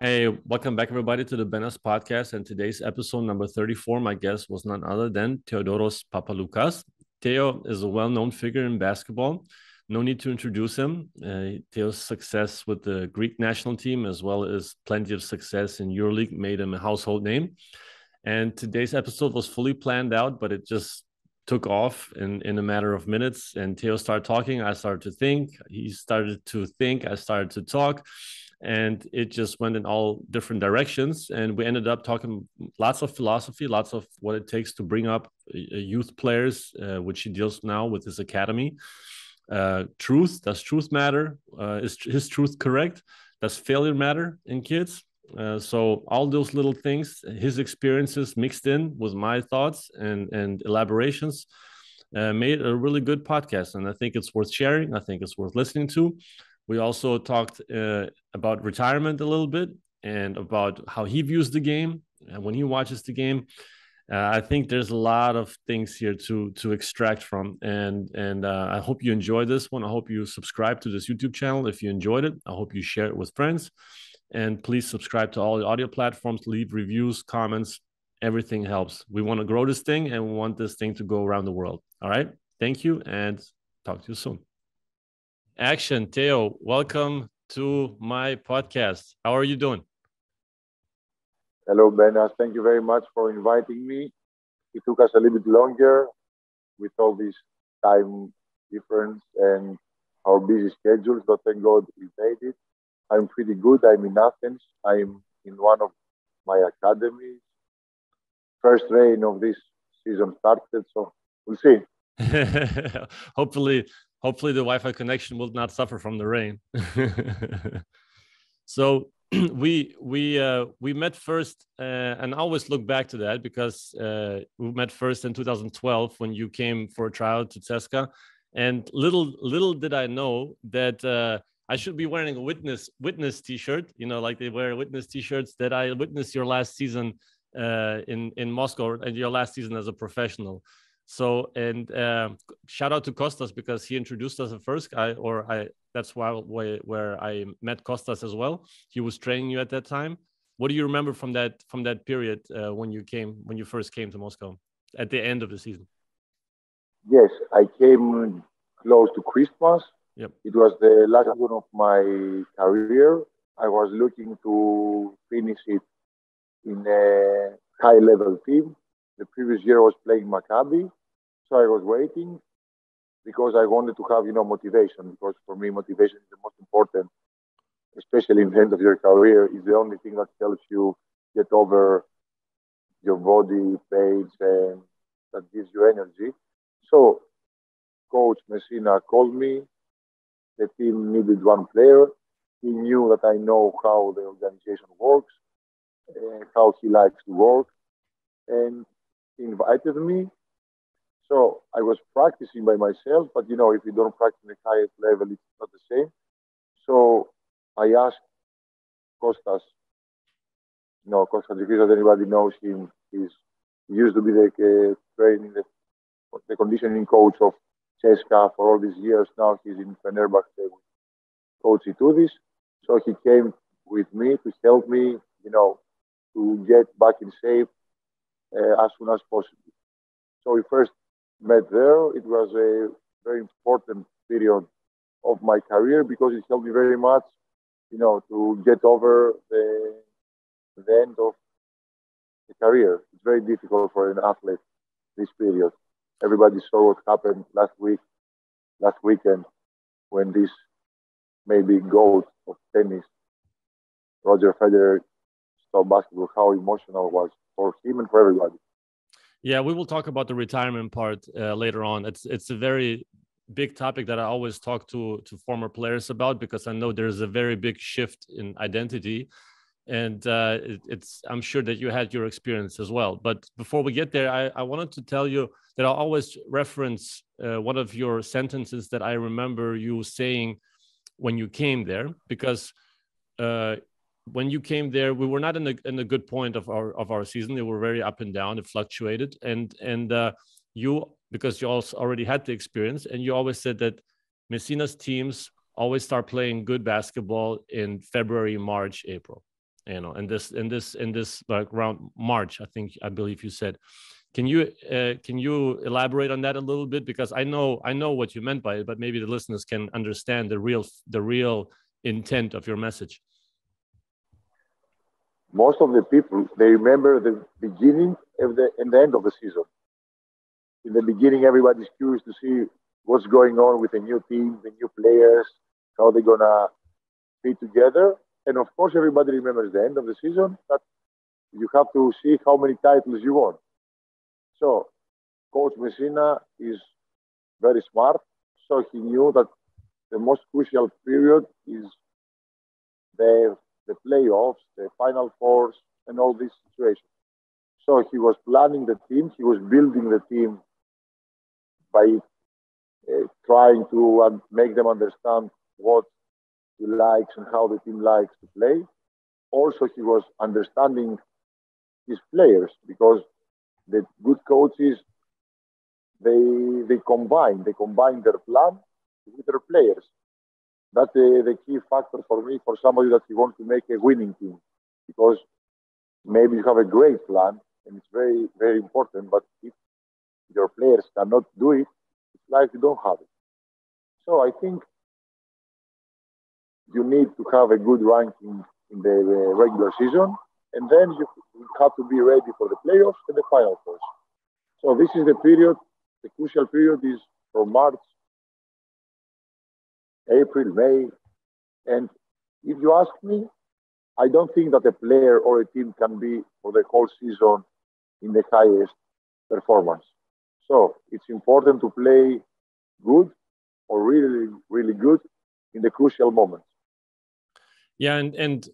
Hey, welcome back, everybody, to the Benas podcast. And today's episode number 34, my guest was none other than Theodoros Papaloukas. Theo is a well-known figure in basketball. No need to introduce him. Theo's success with the Greek national team, as well as plenty of success in Euroleague, made him a household name. And today's episode was fully planned out, but it just took off in a matter of minutes. And Theo started talking. I started to think. He started to think. I started to talk. And it just went in all different directions. And we ended up talking lots of philosophy, lots of what it takes to bring up youth players, which he deals now with his academy. Truth, does truth matter? Is his truth correct? Does failure matter in kids? So all those little things, his experiences mixed in with my thoughts and elaborations made a really good podcast. And I think it's worth sharing. I think it's worth listening to. We also talked about retirement a little bit and about how he views the game and when he watches the game. I think there's a lot of things here to extract from, and I hope you enjoy this one. I hope you subscribe to this YouTube channel if you enjoyed it. I hope you share it with friends, and please subscribe to all the audio platforms. Leave reviews, comments. Everything helps. We want to grow this thing, and we want this thing to go around the world. All right. Thank you, and talk to you soon. Action. Theo, welcome to my podcast. How are you doing? Hello, Benas. Thank you very much for inviting me. It took us a little bit longer with all this time difference and our busy schedules, but thank God we made it. I'm pretty good. I'm in Athens. I'm in one of my academies. First rain of this season started, so we'll see. Hopefully the Wi-Fi connection will not suffer from the rain. So we met first, and I always look back to that because we met first in 2012 when you came for a trial to CSKA, and little did I know that I should be wearing a witness T-shirt, like they wear witness T-shirts, that I witnessed your last season in Moscow and your last season as a professional. So, and shout out to Kostas because he introduced us at first. That's where I met Kostas as well. He was training you at that time. What do you remember from that period when you first came to Moscow at the end of the season? Yes, I came close to Christmas. Yep. It was the last one of my career. I was looking to finish it in a high-level team. The previous year I was playing Maccabi, so I was waiting because I wanted to have, motivation. Because for me, motivation is the most important, especially in the end of your career. It's the only thing that helps you get over your body pains and that gives you energy. So, Coach Messina called me. The team needed one player. He knew that I know how the organization works, how he likes to work, and he invited me. So I was practicing by myself, but if you don't practice in the highest level, it's not the same. So I asked Kostas, Kostas, if anybody knows him, he used to be the the conditioning coach of CSKA for all these years. Now he's in Fenerbahce with Coach Itoudis. So he came with me to help me, to get back in shape as soon as possible. So we first met there. It was a very important period of my career because it helped me very much, to get over the end of the career. It's very difficult for an athlete this period. Everybody saw what happened last weekend, when this maybe GOAT of tennis, Roger Federer, stopped basketball, how emotional it was for him and for everybody. Yeah, we will talk about the retirement part later on. It's a very big topic that I always talk to former players about because I know there's a very big shift in identity, and I'm sure that you had your experience as well. But before we get there, I wanted to tell you that I always reference one of your sentences that I remember you saying when you came there, because when you came there, we were not in a good point of our season. They were very up and down. It fluctuated, and you, because you also already had the experience, and you always said that Messina's teams always start playing good basketball in February, March, April. you know, in this like around March, I believe you said. Can you elaborate on that a little bit? Because I know what you meant by it, but maybe the listeners can understand the real intent of your message. Most of the people, they remember the beginning and the end of the season. In the beginning, everybody's curious to see what's going on with the new team, the new players, how they're gonna fit together. And of course, everybody remembers the end of the season, that you have to see how many titles you won. So, Coach Messina is very smart. So he knew that the most crucial period is the playoffs, the final fours, and all these situations. So he was planning the team. He was building the team by trying to make them understand what he likes and how the team likes to play. Also, he was understanding his players, because the good coaches, they combine their plan with their players. That's the key factor for me, for somebody that you want to make a winning team, because maybe you have a great plan and it's very, very important, but if your players cannot do it, it's like you don't have it. So I think you need to have a good ranking in the regular season, and then you have to be ready for the playoffs and the final fours. So this is the period. The crucial period is from March, April, May, and if you ask me, I don't think that a player or a team can be for the whole season in the highest performance. So it's important to play good or really, really good in the crucial moments. Yeah, and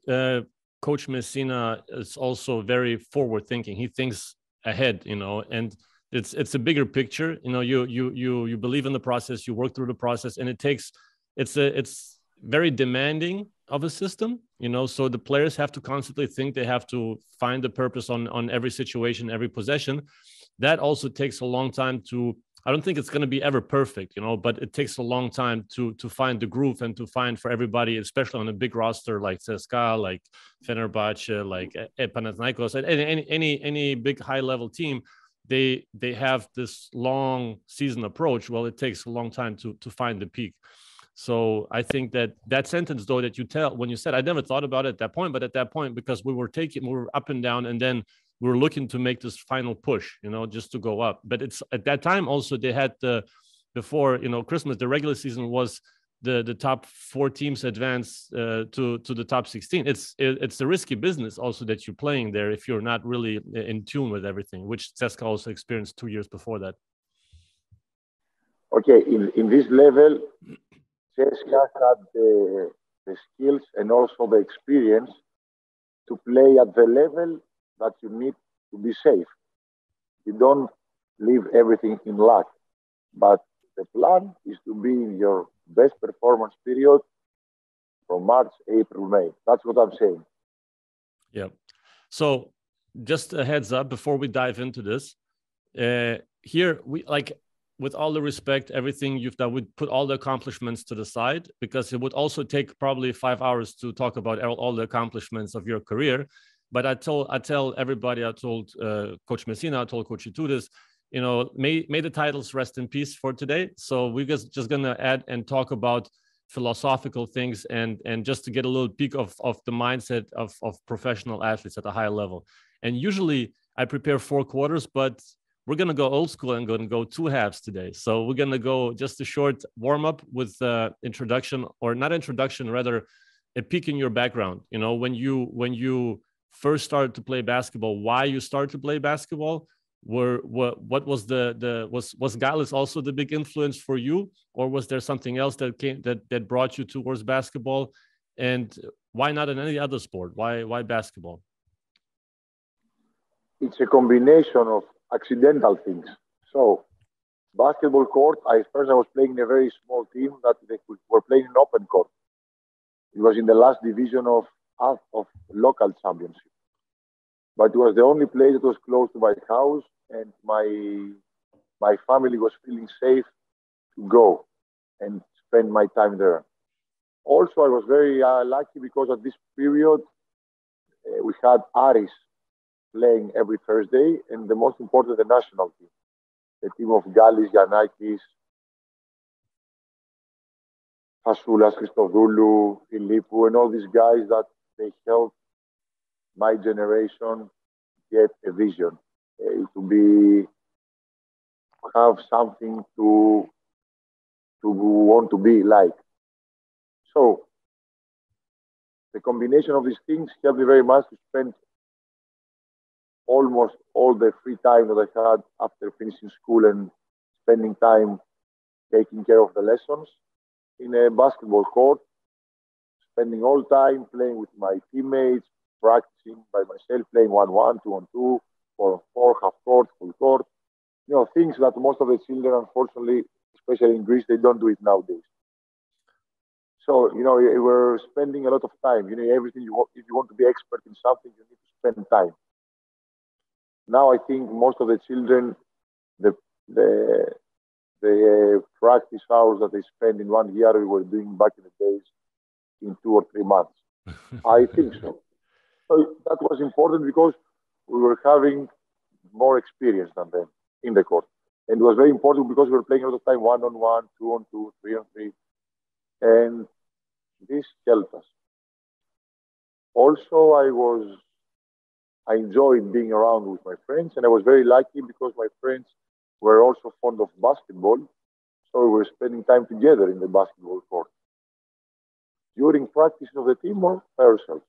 Coach Messina is also very forward thinking. He thinks ahead, you know, and it's a bigger picture. You know, you believe in the process, you work through the process, and it's very demanding of a system, you know. So the players have to constantly think, they have to find the purpose on every situation, every possession. That also takes a long time to. I don't think it's going to be ever perfect, you know, but it takes a long time to find the groove and to find for everybody, especially on a big roster like CSKA, like Fenerbahce, like Panathinaikos, and any big high level team. They have this long season approach. Well, it takes a long time to find the peak. So I think that sentence, though, that you tell when you said, I never thought about it at that point, but at that point, because we were up and down, and then we were looking to make this final push, you know, just to go up. But it's at that time also they had before, you know, Christmas, the regular season was the top 4 teams advance to the top 16. It's a risky business also that you're playing there if you're not really in tune with everything, which CSKA also experienced 2 years before that. Okay, in this level, CSKA had the skills and also the experience to play at the level that you need to be safe. You don't leave everything in luck, but the plan is to be in your best performance period from March, April, May. That's what I'm saying. Yeah. So just a heads up before we dive into this, here we like, with all the respect, everything you've done, would put all the accomplishments to the side, because it would also take probably 5 hours to talk about all the accomplishments of your career. But I tell everybody, I told Coach Messina, I told Coach Itoudis, you know, may the titles rest in peace for today. So we're just gonna add and talk about philosophical things and just to get a little peek of the mindset of professional athletes at a high level. And usually I prepare 4 quarters, but we're going to go old school and going to go 2 halves today. So we're going to go just a short warm up with introduction, or not introduction, rather a peek in your background. You know, when you first started to play basketball, why you started to play basketball, what was was Gallus also the big influence for you, or was there something else that brought you towards basketball, and why not in any other sport? Why basketball? It's a combination of accidental things. So, basketball court, I was playing in a very small team that they were playing in open court. It was in the last division of local championship. But it was the only place that was close to my house, and my family was feeling safe to go and spend my time there. Also, I was very lucky because at this period, we had Aris playing every Thursday, and the most important, the national team, the team of Galis, Giannakis, Fasoulas, Christodoulou, Philippou, and all these guys that they helped my generation get a vision, to have something to want to be like. So the combination of these things helped me very much to spend almost all the free time that I had after finishing school and spending time taking care of the lessons in a basketball court, spending all time playing with my teammates, practicing by myself, playing 1-1, 2-on-2, 4-on-4, half court, full court. You know, things that most of the children, unfortunately, especially in Greece, they don't do it nowadays. So, you know, we're spending a lot of time. You know, everything if you want to be expert in something, you need to spend time. Now, I think most of the children, the practice hours that they spend in 1 year, we were doing back in the days in 2 or 3 months. I think so. So that was important because we were having more experience than them in the court. And it was very important because we were playing a lot of time 1-on-1, 2-on-2, 3-on-3. And this helped us. Also, I enjoyed being around with my friends, and I was very lucky because my friends were also fond of basketball. So we were spending time together in the basketball court during practice of the team or by ourselves.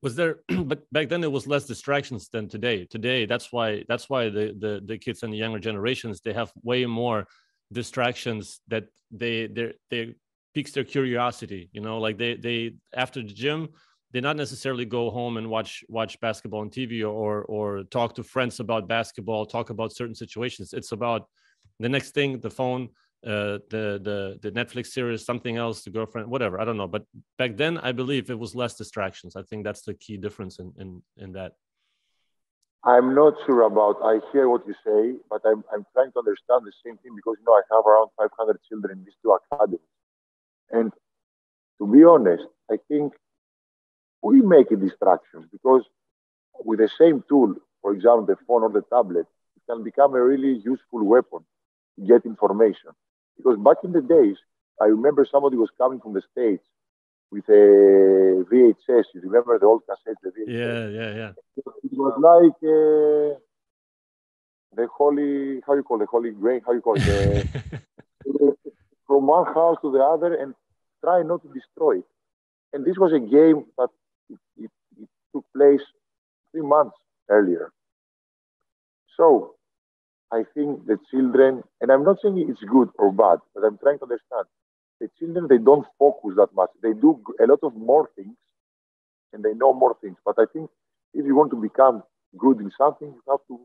Was there, but back then it was less distractions than today. Today, that's why the kids and the younger generations, they have way more distractions that they piques their curiosity. You know, like they after the gym, they not necessarily go home and watch basketball on TV or talk to friends about basketball, talk about certain situations. It's about the next thing, the phone, the Netflix series, something else, the girlfriend, whatever. I don't know. But back then, I believe it was less distractions. I think that's the key difference in that. I'm not sure about. I hear what you say, but I'm trying to understand the same thing because, you know, I have around 500 children in these 2 academies. And to be honest, I think we make a distraction because with the same tool, for example, the phone or the tablet, it can become a really useful weapon to get information. Because back in the days, I remember somebody was coming from the States with a VHS. You remember the old cassettes, the VHS? Yeah. It was like the holy, how you call it, holy grain, how you call it? From one house to the other and try not to destroy it. And this was a game that it took place 3 months earlier. So I think the children, and I'm not saying it's good or bad, but I'm trying to understand. The children, they don't focus that much. They do a lot of more things and they know more things. But I think if you want to become good in something, you have to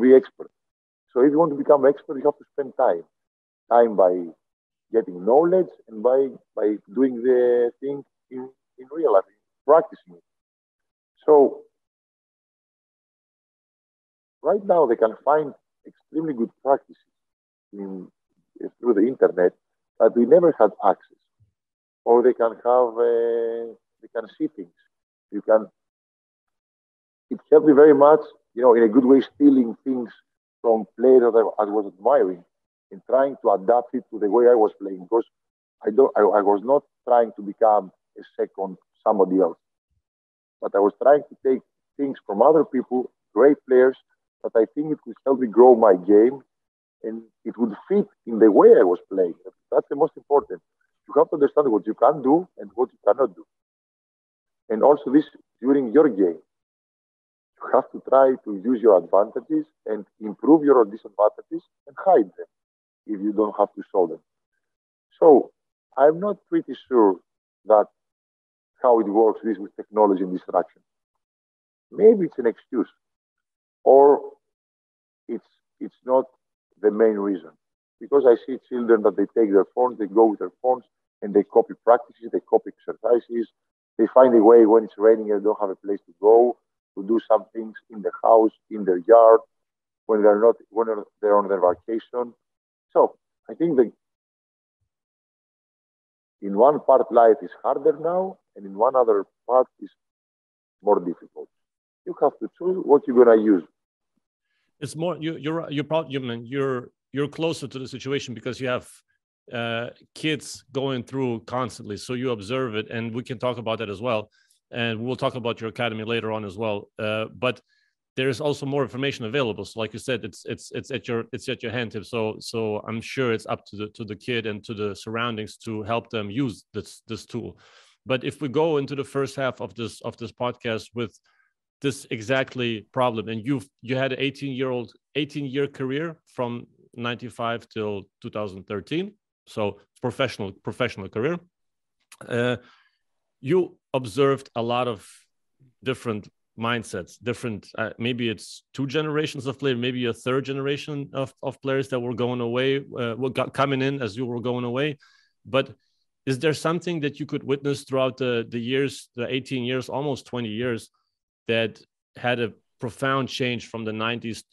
be expert. So if you want to become expert, you have to spend time. Time by getting knowledge and by doing the thing in real life, practicing it. So right now they can find extremely good practices through the internet that we never had access. Or they can see things. It helped me very much, you know, in a good way, stealing things from players that I was admiring and trying to adapt it to the way I was playing. Because I was not trying to become a second somebody else, but I was trying to take things from other people, great players, that I think it could help me grow my game and it would fit in the way I was playing. That's the most important. You have to understand what you can do and what you cannot do. And also this during your game. You have to try to use your advantages and improve your disadvantages and hide them if you don't have to solve them. So I'm not pretty sure that how it works this with technology and distraction. Maybe it's an excuse, or it's not the main reason. Because I see children that they take their phones, they go with their phones, and they copy practices, they copy exercises. They find a way when it's raining and they don't have a place to go to do some things in the house, in their yard, when they're on their vacation. So I think that in one part life is harder now, and in one other part is more difficult. You have to choose what you're gonna use. It's more you're closer to the situation because you have kids going through constantly, so you observe it, and we can talk about that as well, and we'll talk about your academy later on as well. But there's also more information available. So, like you said, it's at your hand tip. So I'm sure it's up to the kid and to the surroundings to help them use this tool. But if we go into the first half of this podcast with this exactly problem, and you had an 18-year career from 95 till 2013, so professional career. You observed a lot of different mindsets, different maybe it's two generations of players, maybe a third generation of players that were going away, coming in as you were going away. But is there something that you could witness throughout the years, the 18 years, almost 20 years, that had a profound change from the 90s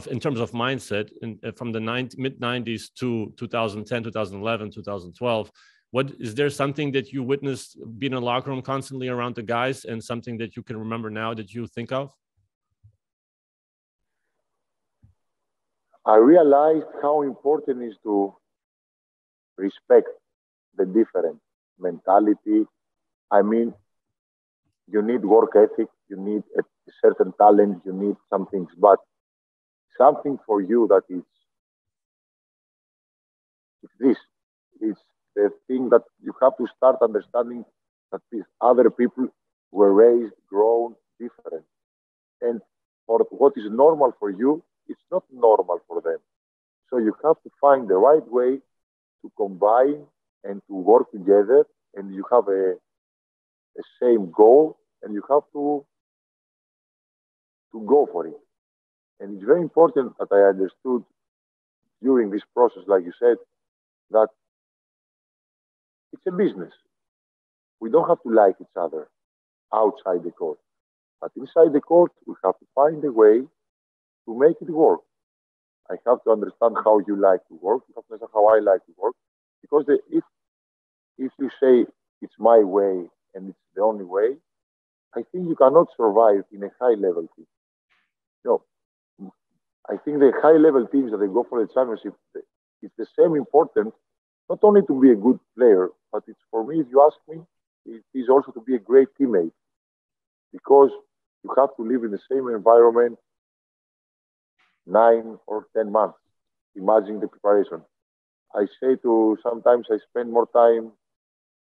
in terms of mindset, from the mid-90s to 2010, 2011, 2012? What is there something that you witnessed being in a locker room constantly around the guys, and something that you can remember now that you think of? I realized how important it is to respect the different mentality. I mean, you need work ethic, you need a certain talent, you need some things, but something for you that is this. It's the thing that you have to start understanding that these other people were raised, grown different. And for what is normal for you, it's not normal for them. So you have to find the right way to combine and to work together, and you have a same goal, and you have to go for it. And it's very important that I understood during this process, like you said, that it's a business. We don't have to like each other outside the court. But inside the court, we have to find a way to make it work. I have to understand how you like to work. You have to understand how I like to work. Because if you say it's my way and it's the only way, I think you cannot survive in a high-level team. No. I think the high-level teams that they go for the championship, it's the same important, not only to be a good player, but it's for me, if you ask me, it is also to be a great teammate. Because you have to live in the same environment 9 or 10 months. Imagine the preparation. I say sometimes I spend more time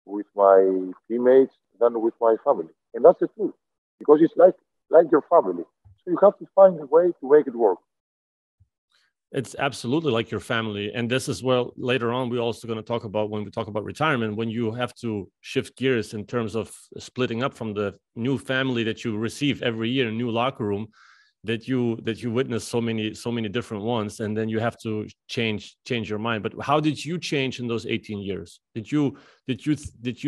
with my teammates than with my family. And that's the truth. Because it's like your family. So you have to find a way to make it work. It's absolutely like your family. And this is, well, later on, we're also going to talk about, when we talk about retirement, when you have to shift gears in terms of splitting up from the new family that you receive every year in a new locker room, that you witness so many different ones, and then you have to change your mind. But how did you change in those 18 years? Did you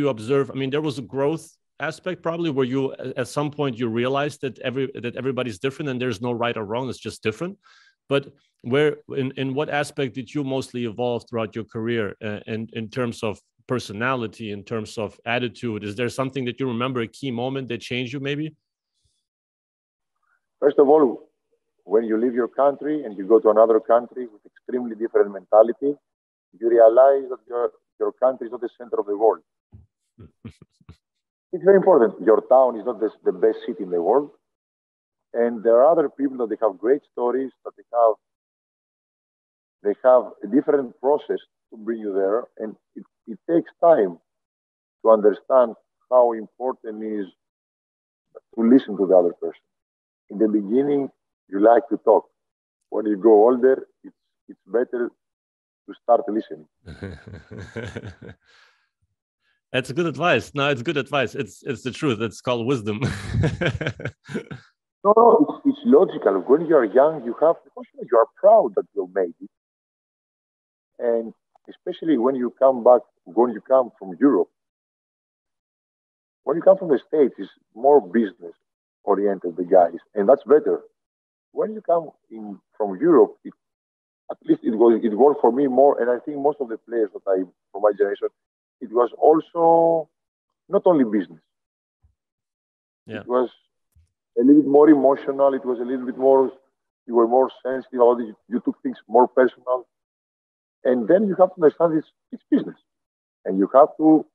observe? I mean, there was a growth aspect probably where you, at some point, you realized that everybody's different and there's no right or wrong, it's just different. But where, in what aspect did you mostly evolve throughout your career, in terms of personality, in terms of attitude? Is there something that you remember, a key moment that changed you maybe? First of all, when you leave your country and you go to another country with extremely different mentality, you realize that your country is not the center of the world. It's very important. Your town is not the best city in the world. And there are other people that they have great stories, that they have a different process to bring you there. And it takes time to understand how important it is to listen to the other person. In the beginning, you like to talk. When you grow older, it's better to start listening. That's good advice. No, it's good advice. It's the truth. It's called wisdom. No, it's logical. When you are young, you are proud that you made it. And especially when you come from Europe, when you come from the States, it's more business oriented, the guys, and that's better. When you come from Europe, at least it worked for me more, and I think most of the players from my generation, it was also not only business. Yeah. It was a little bit more emotional. It was a little bit more, you were more sensitive about it. You took things more personal. And then you have to understand it's business. And you have to,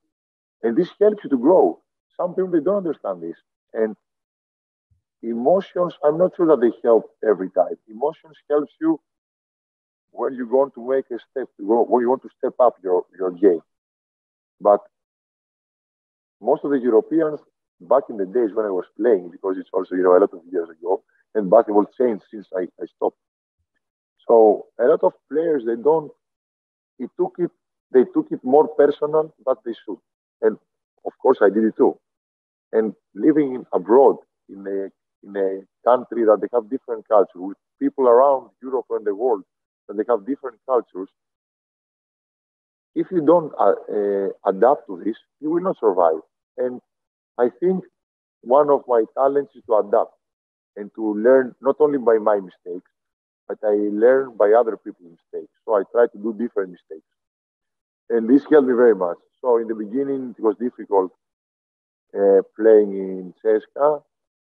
and this helps you to grow. Some people, they don't understand this. And emotions, I'm not sure that they help every time. Emotions helps you when you want to make a step, when you want to step up your game. But most of the Europeans, back in the days when I was playing, because it's also, a lot of years ago, and basketball changed since I stopped. So a lot of players, they took it more personal than they should. And of course I did it too. And living abroad in a country that they have different culture, with people around Europe and the world that they have different cultures, if you don't adapt to this, you will not survive. And I think one of my talents is to adapt and to learn not only by my mistakes, but I learn by other people's mistakes. So I try to do different mistakes. And this helped me very much. So in the beginning, it was difficult playing in CSKA,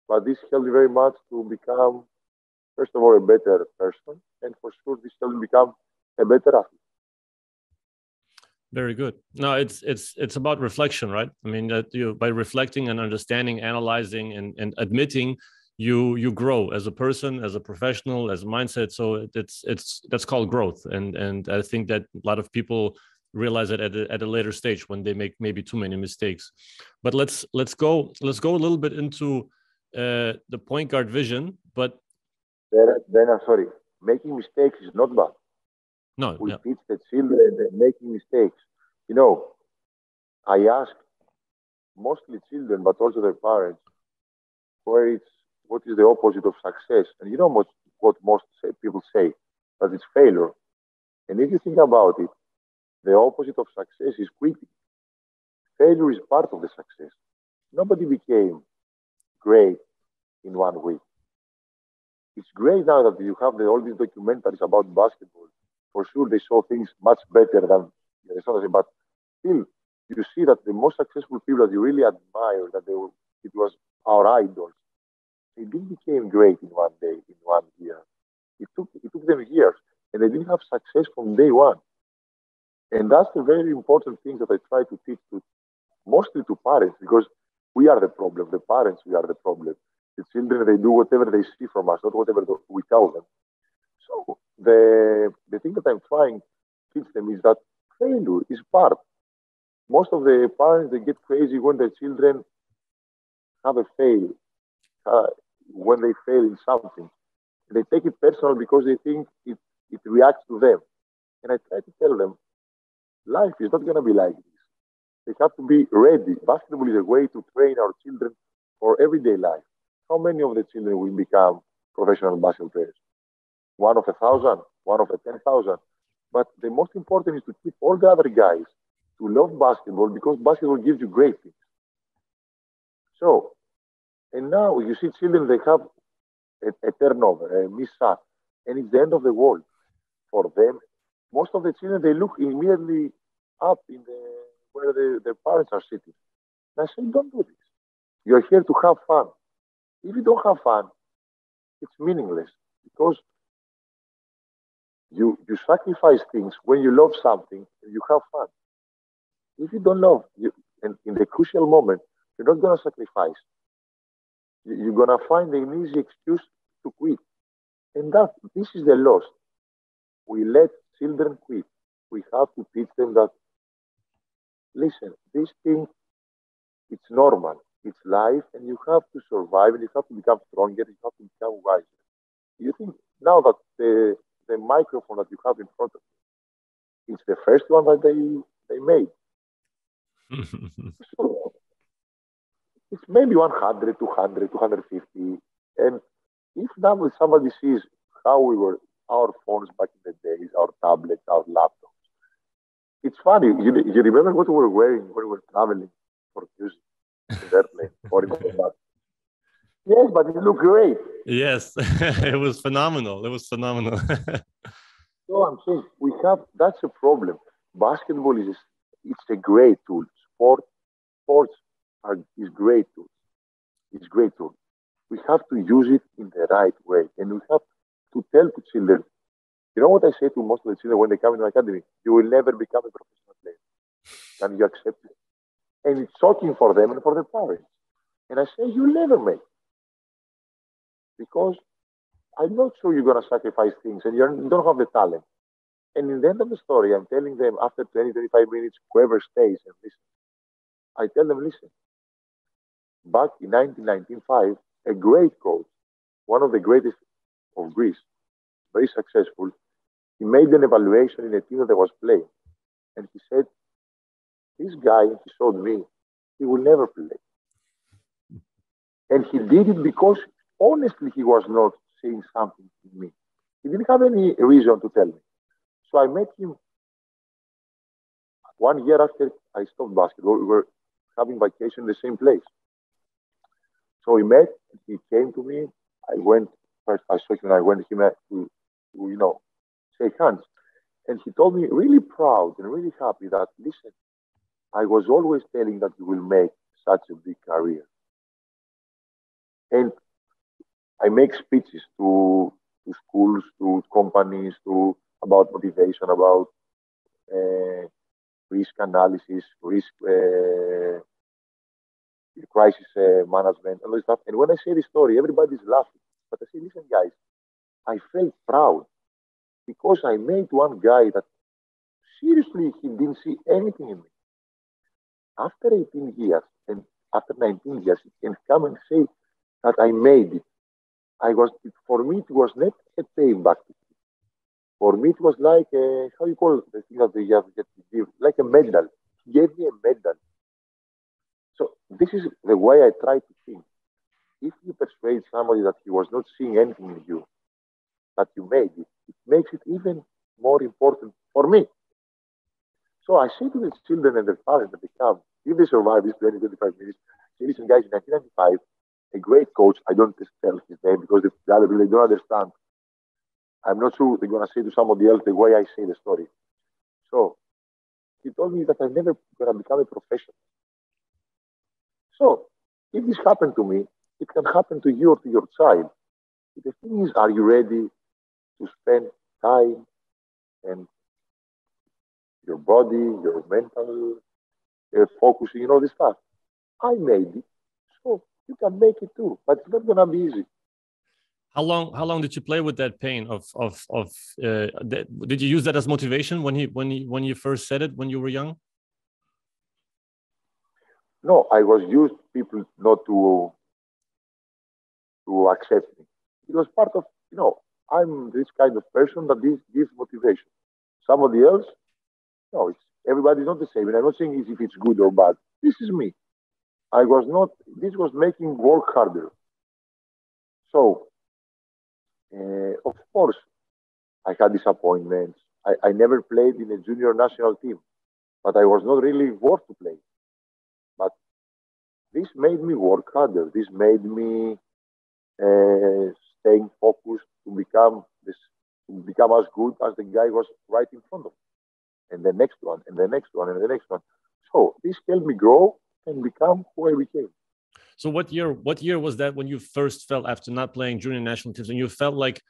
but this helped me very much to become, first of all, a better person. And for sure, this helped me become a better athlete. Very good. No, it's about reflection, right? I mean, that by reflecting and understanding, analyzing, and admitting, you grow as a person, as a professional, as a mindset. So that's called growth, and I think that a lot of people realize it at a later stage when they make maybe too many mistakes. But let's go a little bit into the point guard vision. But then sorry, making mistakes is not bad. No, we teach the children that making mistakes. I ask mostly children, but also their parents, what is the opposite of success? And what most people say, that it's failure. And if you think about it, the opposite of success is quitting. Failure is part of the success. Nobody became great in 1 week. It's great now that you have all these documentaries about basketball. For sure, they show things much better than the others, but still, you see that the most successful people that you really admire, it was our idols. They didn't become great in 1 day, in 1 year. It took them years, and they didn't have success from day one. And that's the very important thing that I try to teach mostly to parents, because we are the problem. The parents, we are the problem. The children, they do whatever they see from us, not whatever we tell them. So the thing that I'm trying to teach them is that failure is part. Most of the parents, they get crazy when their children have a fail, when they fail in something. They take it personal because they think it reacts to them. And I try to tell them, life is not going to be like this. They have to be ready. Basketball is a way to train our children for everyday life. How many of the children will become professional basketball players? 1 of 1,000, 1 of 10,000. But the most important is to keep all the other guys to love basketball, because basketball gives you great things. So, and now you see children, they have a turnover, a miss-shot, and it's the end of the world for them. Most of the children, they look immediately up where their parents are sitting. And I say, don't do this. You're here to have fun. If you don't have fun, it's meaningless, because you sacrifice things when you love something and you have fun. If you don't love, and in the crucial moment, you're not going to sacrifice. You're going to find an easy excuse to quit. And this is the loss. We let children quit. We have to teach them that, listen, this thing, it's normal. It's life, and you have to survive, and you have to become stronger, you have to become wiser. You think now that the microphone that you have in front of you, it's the first one that they made. So it's maybe 100, 200, 250. And if now somebody sees how our phones back in the days, our tablets, our laptops, it's funny. You remember what we were wearing when we were traveling for music in the airplane or in the bus? Yes, but it looked great. Yes, it was phenomenal. It was phenomenal. So I'm saying that's a problem. Basketball it's a great tool. Sports is great tool. It's great tool. we have to use it in the right way. And we have to tell to children, you know what I say to most of the children when they come into my academy? You will never become a professional player. Can you accept it? And it's shocking for them and for their parents. And I say, you'll never make it. Because I'm not sure you're going to sacrifice things and you don't have the talent. And in the end of the story, I'm telling them after 20, 25 minutes, whoever stays and listens, I tell them, listen, back in 1995, a great coach, one of the greatest of Greece, very successful, he made an evaluation in a team that was playing. And he said, this guy, he showed me, he will never play. And he did it because, honestly, he was not saying something to me. He didn't have any reason to tell me. So I met him 1 year after I stopped basketball. We were having vacation in the same place. So we met, he came to me. I went, first I saw him and I went to him to shake hands. And he told me, really proud and really happy that, listen, I was always telling that you will make such a big career. And I make speeches to schools, to companies, about motivation, about risk analysis, risk crisis management, all this stuff. And when I say this story, everybody's laughing. But I say, listen, guys, I felt proud because I made one guy that seriously he didn't see anything in me. After 18 years and after 19 years, he can come and say that I made it. For me, it was not a payback. For me, it was like, how you call the thing that you have to give, like a medal. He gave me a medal. So this is the way I try to think. If you persuade somebody that he was not seeing anything in you, that you made it, it makes it even more important for me. So I say to the children and their parents that they come, if they survive these 20, 25 minutes, say, listen, guys, in 1995, a great coach, I don't tell his name because the other people, they don't understand. I'm not sure they're going to say to somebody else the way I say the story. So he told me that I'm never going to become a professional. So if this happened to me, it can happen to you or to your child. The thing is, are you ready to spend time and your body, your mental focusing, this stuff? I made it, so you can make it too, but it's not going to be easy. How long did you play with that pain did you use that as motivation when you first said it when you were young? No, I was used people not to accept me. It was part of, I'm this kind of person that gives motivation. Somebody else, no, everybody's not the same. And I'm not saying if it's good or bad. This is me. This was making work harder. So, of course, I had disappointments. I never played in a junior national team, but I was not really worth to play. But this made me work harder. This made me staying focused to become as good as the guy was right in front of me. And the next one, and the next one, and the next one. So this helped me grow and become who I became. So what year was that when you first felt, after not playing junior national teams, and you felt like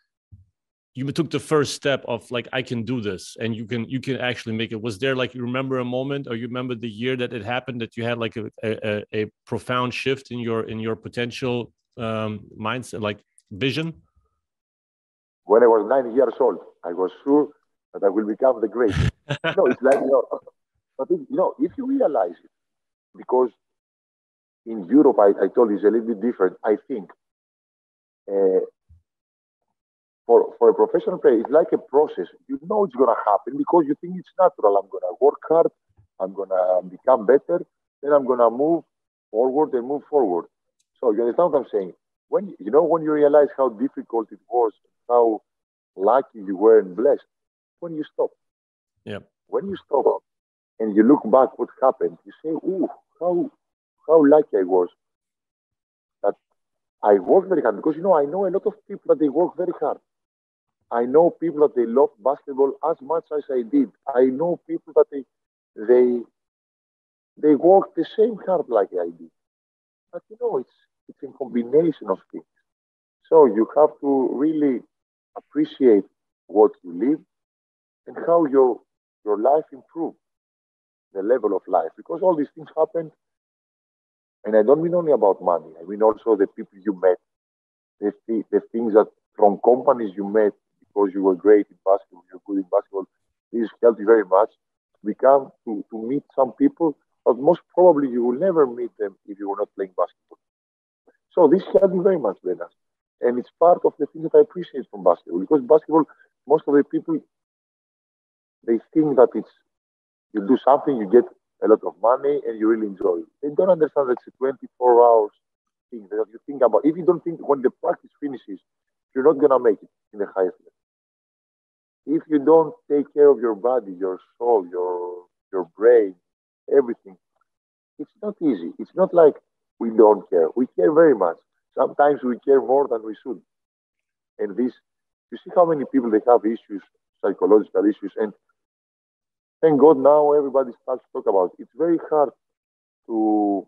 you took the first step of like, I can do this and you can actually make it? Was there, like, you remember a moment, or you remember the year that it happened, that you had like a profound shift in your potential mindset, like vision? When I was 9 years old, I was sure that I will become the greatest. It's like, but if you realize it, because in Europe, I told you, it's a little bit different. I think for a professional player, it's like a process. You know it's going to happen because you think it's natural. I'm going to work hard. I'm going to become better. Then I'm going to move forward and move forward. So you understand what I'm saying? When you realize how difficult it was, how lucky you were and blessed, when you stop. Yeah. When you stop and you look back what happened, you say, ooh, how lucky I was that I worked very hard. Because, I know a lot of people that they work very hard. I know people that they love basketball as much as I did. I know people that they work the same hard like I did. But, it's It's a combination of things. So you have to really appreciate what you live and how your life improves, the level of life. Because all these things happen, and I don't mean only about money. I mean also the people you met, the things that from companies you met because you were great in basketball, you're good in basketball. This helped you very much to meet some people, but most probably you will never meet them if you were not playing basketball. So this helped me very much, Benas. And it's part of the things that I appreciate from basketball. Because basketball, most of the people, they think that it's, you do something, you get a lot of money, and you really enjoy it. They don't understand that it's a 24 hours thing that you think about. If you don't think when the practice finishes, you're not going to make it in the highest level. If you don't take care of your body, your soul, your brain, everything, it's not easy. It's not like we don't care. We care very much. Sometimes we care more than we should. And this, you see how many people they have issues, psychological issues, and thank God now everybody starts to talk about it. It's very hard to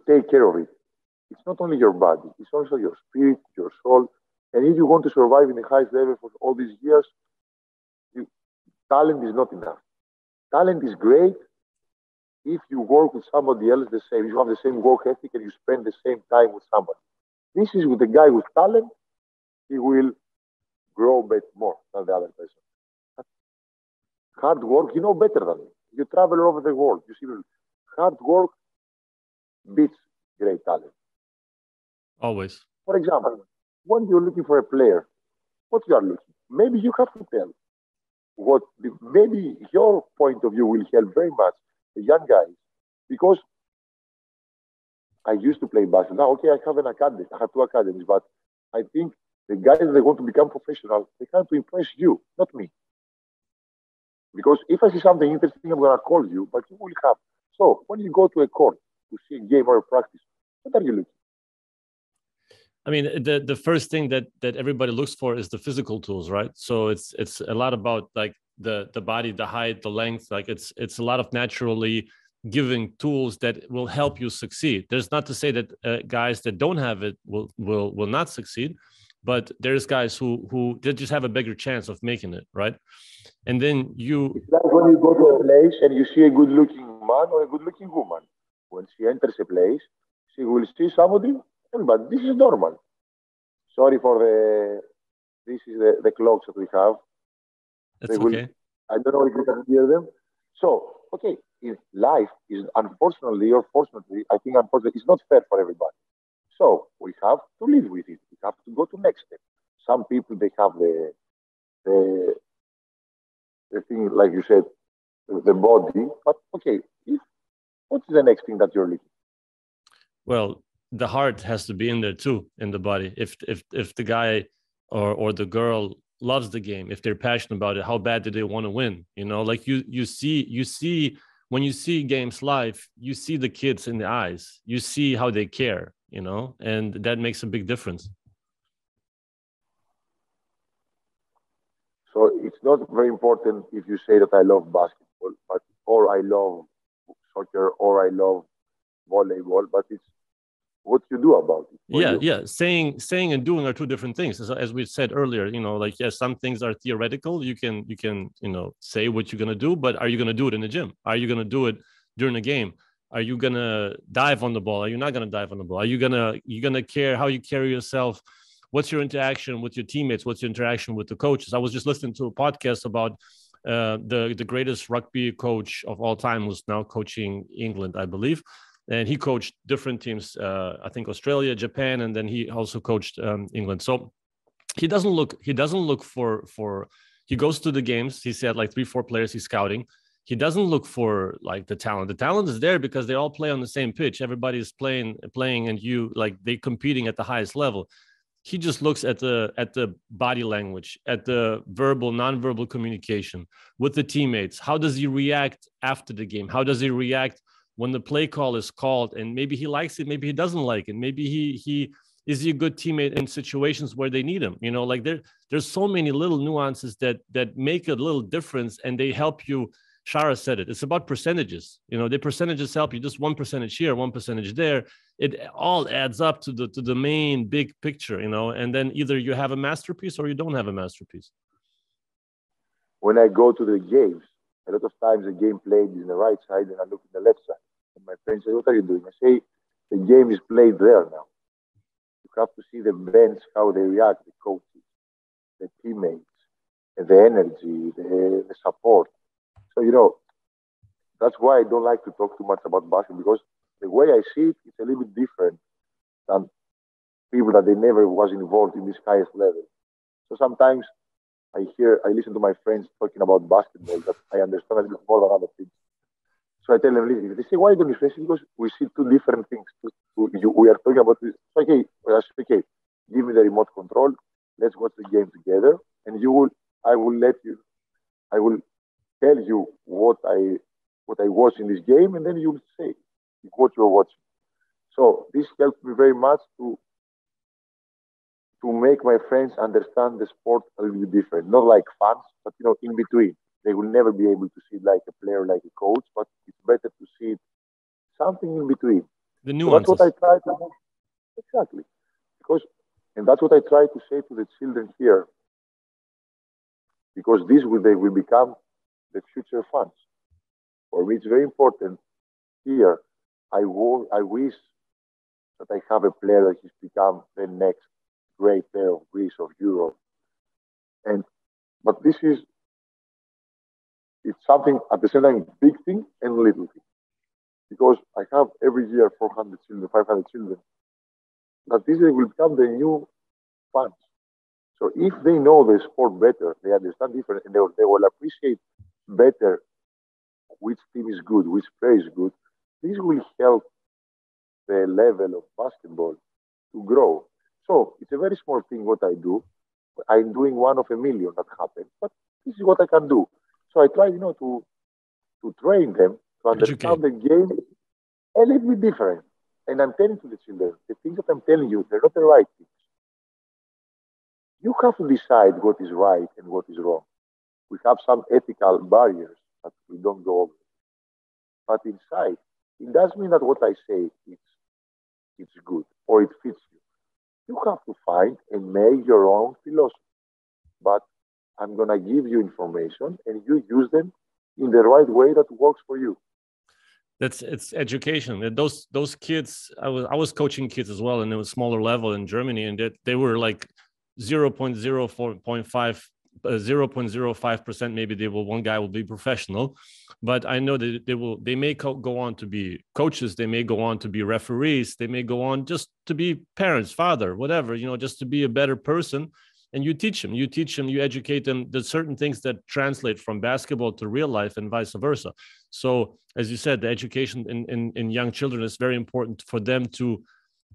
take care of it. It's not only your body, it's also your spirit, your soul. And if you want to survive in the highest level for all these years, talent is not enough. Talent is great if you work with somebody else the same. You have the same work ethic and you spend the same time with somebody. This is with a guy with talent, he will grow a bit more than the other person. Hard work, you know better than me. You travel all over the world. You see, hard work beats great talent. Always. For example, when you're looking for a player, what you are looking, maybe you have to tell what, maybe your point of view will help very much the young guys, because I used to play basketball. Now, okay, I have an academy. I have two academies, but I think the guys that want to become professional, they have to impress you, not me. Because if I see something interesting, I'm going to call you, but you will have. So when you go to a court to see a game or a practice, what are you looking? I mean, the first thing that everybody looks for is the physical tools, right? So it's a lot about like the body, the height, the length. Like it's a lot of naturally giving tools that will help you succeed. There's not to say that guys that don't have it will not succeed, but there's guys who they just have a bigger chance of making it, right? And then it's like when you go to a place and you see a good-looking man or a good-looking woman. When she enters a place, she will see somebody. But this is normal. Sorry for this is the clocks that we have. That's okay. I don't know if you can hear them. So, okay, if life is unfortunately or fortunately, I think unfortunately, it's not fair for everybody. So we have to live with it. We have to go to next step. Some people, they have the thing, like you said, the body. But okay, what's the next thing that you're looking? Well, the heart has to be in there too, in the body. If the guy or the girl loves the game, if they're passionate about it, how bad do they want to win? You know, like you see when you see games live, you see the kids in the eyes, you see how they care, you know, and that makes a big difference. So it's not very important if you say that I love basketball, or I love soccer, or I love volleyball, but it's what you do about it. Yeah. Saying and doing are two different things. As we said earlier, you know, like, yes, some things are theoretical. You can, you know, say what you're going to do, but are you going to do it in the gym? Are you going to do it during a game? Are you going to dive on the ball? Are you not going to dive on the ball? Are you going to care how you carry yourself? What's your interaction with your teammates? What's your interaction with the coaches? I was just listening to a podcast about the greatest rugby coach of all time, who's now coaching England, I believe. And he coached different teams, I think Australia, Japan, and then he also coached England. So he doesn't look for, he goes to the games. He said like 3-4 players he's scouting. He doesn't look for like the talent. The talent is there because they all play on the same pitch. Everybody is playing, and they competing at the highest level. He just looks at the body language, at the verbal, nonverbal communication with the teammates. How does he react after the game? How does he react when the play call is called, and maybe he likes it, maybe he doesn't like it, maybe he is he a good teammate in situations where they need him? You know, like there's so many little nuances that make a little difference, and they help you Shara said it. It's about percentages. The percentages help you. Just 1% here, 1% there. It all adds up to the main big picture, and then either you have a masterpiece or you don't have a masterpiece. When I go to the games, a lot of times the game played is the right side and I look at the left side. And my friend says, what are you doing? I say, the game is played there now. You have to see the bench, how they react, the coaches, the teammates, the energy, the support. So, that's why I don't like to talk too much about basketball, because the way I see it, it's a little bit different than people that they never was involved in this highest level. So sometimes I listen to my friends talking about basketball that I understand a little more than other things. So I tell them, listen, they say, why don't you say? Because we see two different things. We are talking about this. Okay, give me the remote control. Let's watch the game together. And I will tell you what I watch in this game, and then you will say what you're watching. So this helps me very much to make my friends understand the sport a little bit different. Not like fans, but in between. They will never be able to see it like a player, like a coach, but it's better to see it something in between. The nuances. So that's what I try to do. Exactly. And that's what I try to say to the children here. Because they will become the future fans. For me, it's very important here. I wish that I have a player that has become the next great player of Greece, of Europe. But it's something at the same time big thing and little thing. Because I have every year 400 children, 500 children, that this will become the new fans. So if they know the sport better, they understand different, and they will appreciate better which team is good, which player is good, this will help the level of basketball to grow. So it's a very small thing what I do. I'm doing one of a million that happens, but this is what I can do. So I try, to train them to understand the game a little bit different. And I'm telling to the children, the things that I'm telling you, they're not the right things. You have to decide what is right and what is wrong. We have some ethical barriers that we don't go over. But inside, it doesn't mean that what I say it's good or it fits you. You have to find and make your own philosophy. But I'm going to give you information and you use them in the right way that works for you. It's education. And those kids, I was coaching kids as well, and it was smaller level in Germany, and they were like 0.05%. Maybe one guy will be professional, but I know that they may go on to be coaches. They may go on to be referees. They may go on just to be parents, father, whatever, just to be a better person. And you teach them, you educate them. There's certain things that translate from basketball to real life and vice versa. So as you said, the education in young children is very important for them to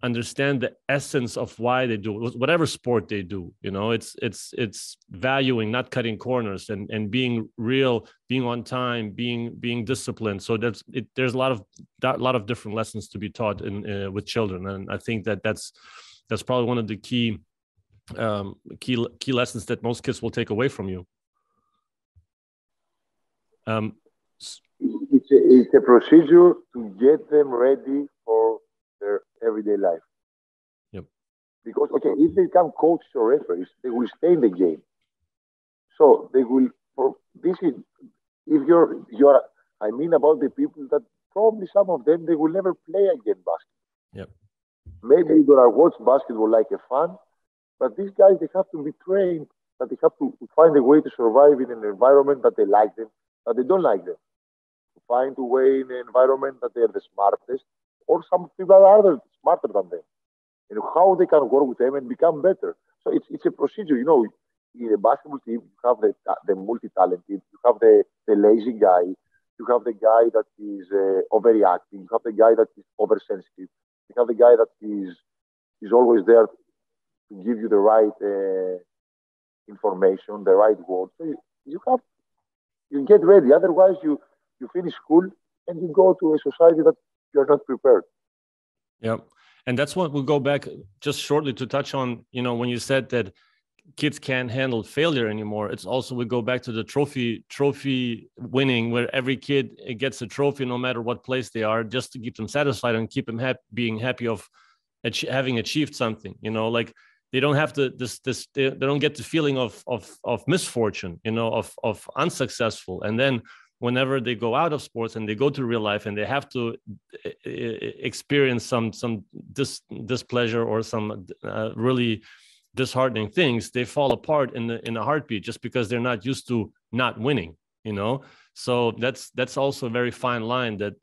understand the essence of why they do whatever sport they do. It's valuing, not cutting corners, and being real, being on time, being disciplined. So there's a lot of different lessons to be taught with children, and I think that's probably one of the key lessons that most kids will take away from you. It's a procedure to get them ready for their everyday life. Yep. Because if they become coaches or referees, they will stay in the game. So they will. I mean about the people that probably some of them they will never play again basketball. Yep. Maybe they're gonna watch basketball like a fan, but these guys they have to be trained. That they have to find a way to survive in an environment that they like them, that they don't like them. To find a way in an environment that they are the smartest, or some people are smarter than them. How they can work with them and become better. So it's a procedure. In a basketball team, you have the multi-talented, you have the lazy guy, you have the guy that is overreacting, you have the guy that is oversensitive, you have the guy that is always there to give you the right information, the right word. So you get ready. Otherwise, you finish school and you go to a society that you're not prepared. Yeah. And that's what we'll go back just shortly to touch on, when you said that kids can't handle failure anymore. It's also, we go back to the trophy winning, where every kid gets a trophy no matter what place they are, just to keep them satisfied and keep them being happy of having achieved something. You know, like they don't have to they don't get the feeling of misfortune, you know, of unsuccessful. And then whenever they go out of sports and they go to real life and they have to experience some displeasure or some really disheartening things, they fall apart in a heartbeat, just because they're not used to not winning, you know. So that's also a very fine line that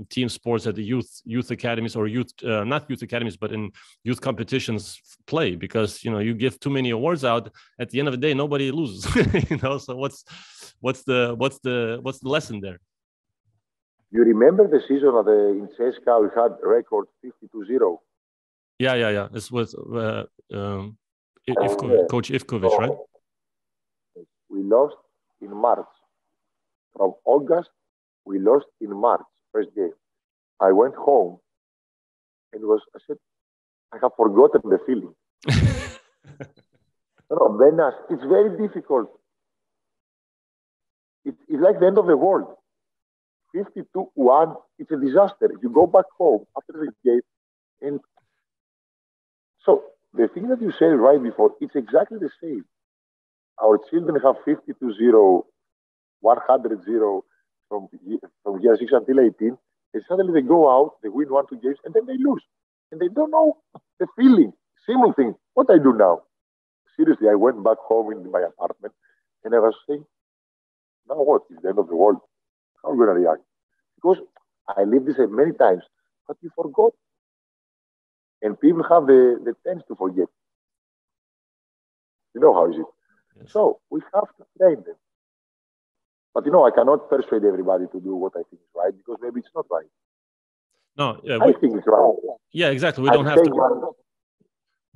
team sports at the youth academies, or not youth academies, but in youth competitions play, because, you know, you give too many awards out, at the end of the day nobody loses. You know, so what's the lesson there? You remember the season in CSKA we had a record 52-0? Yeah. This was Coach Ivkovic, right? We lost in March. From August, we lost in March, first game. I went home and I said, I have forgotten the feeling. Venice, it's very difficult. It's like the end of the world. 52-1, it's a disaster. You go back home after the game, and so the thing that you said right before, it's exactly the same. Our children have 52-0, 100-0 from year 6 until 18, and suddenly they go out, they win 1-2 games, and then they lose. And they don't know the feeling. Similar thing. What I do now? Seriously, I went back home in my apartment, and I was saying, now what? It's the end of the world. How are we going to react? Because I lived this many times, but you forgot. And people have the tendency to forget. You know how is it? Yes. So we have to train them. But, you know, I cannot persuade everybody to do what I think is right, because maybe it's not right. No, I think it's right. Yeah, exactly. We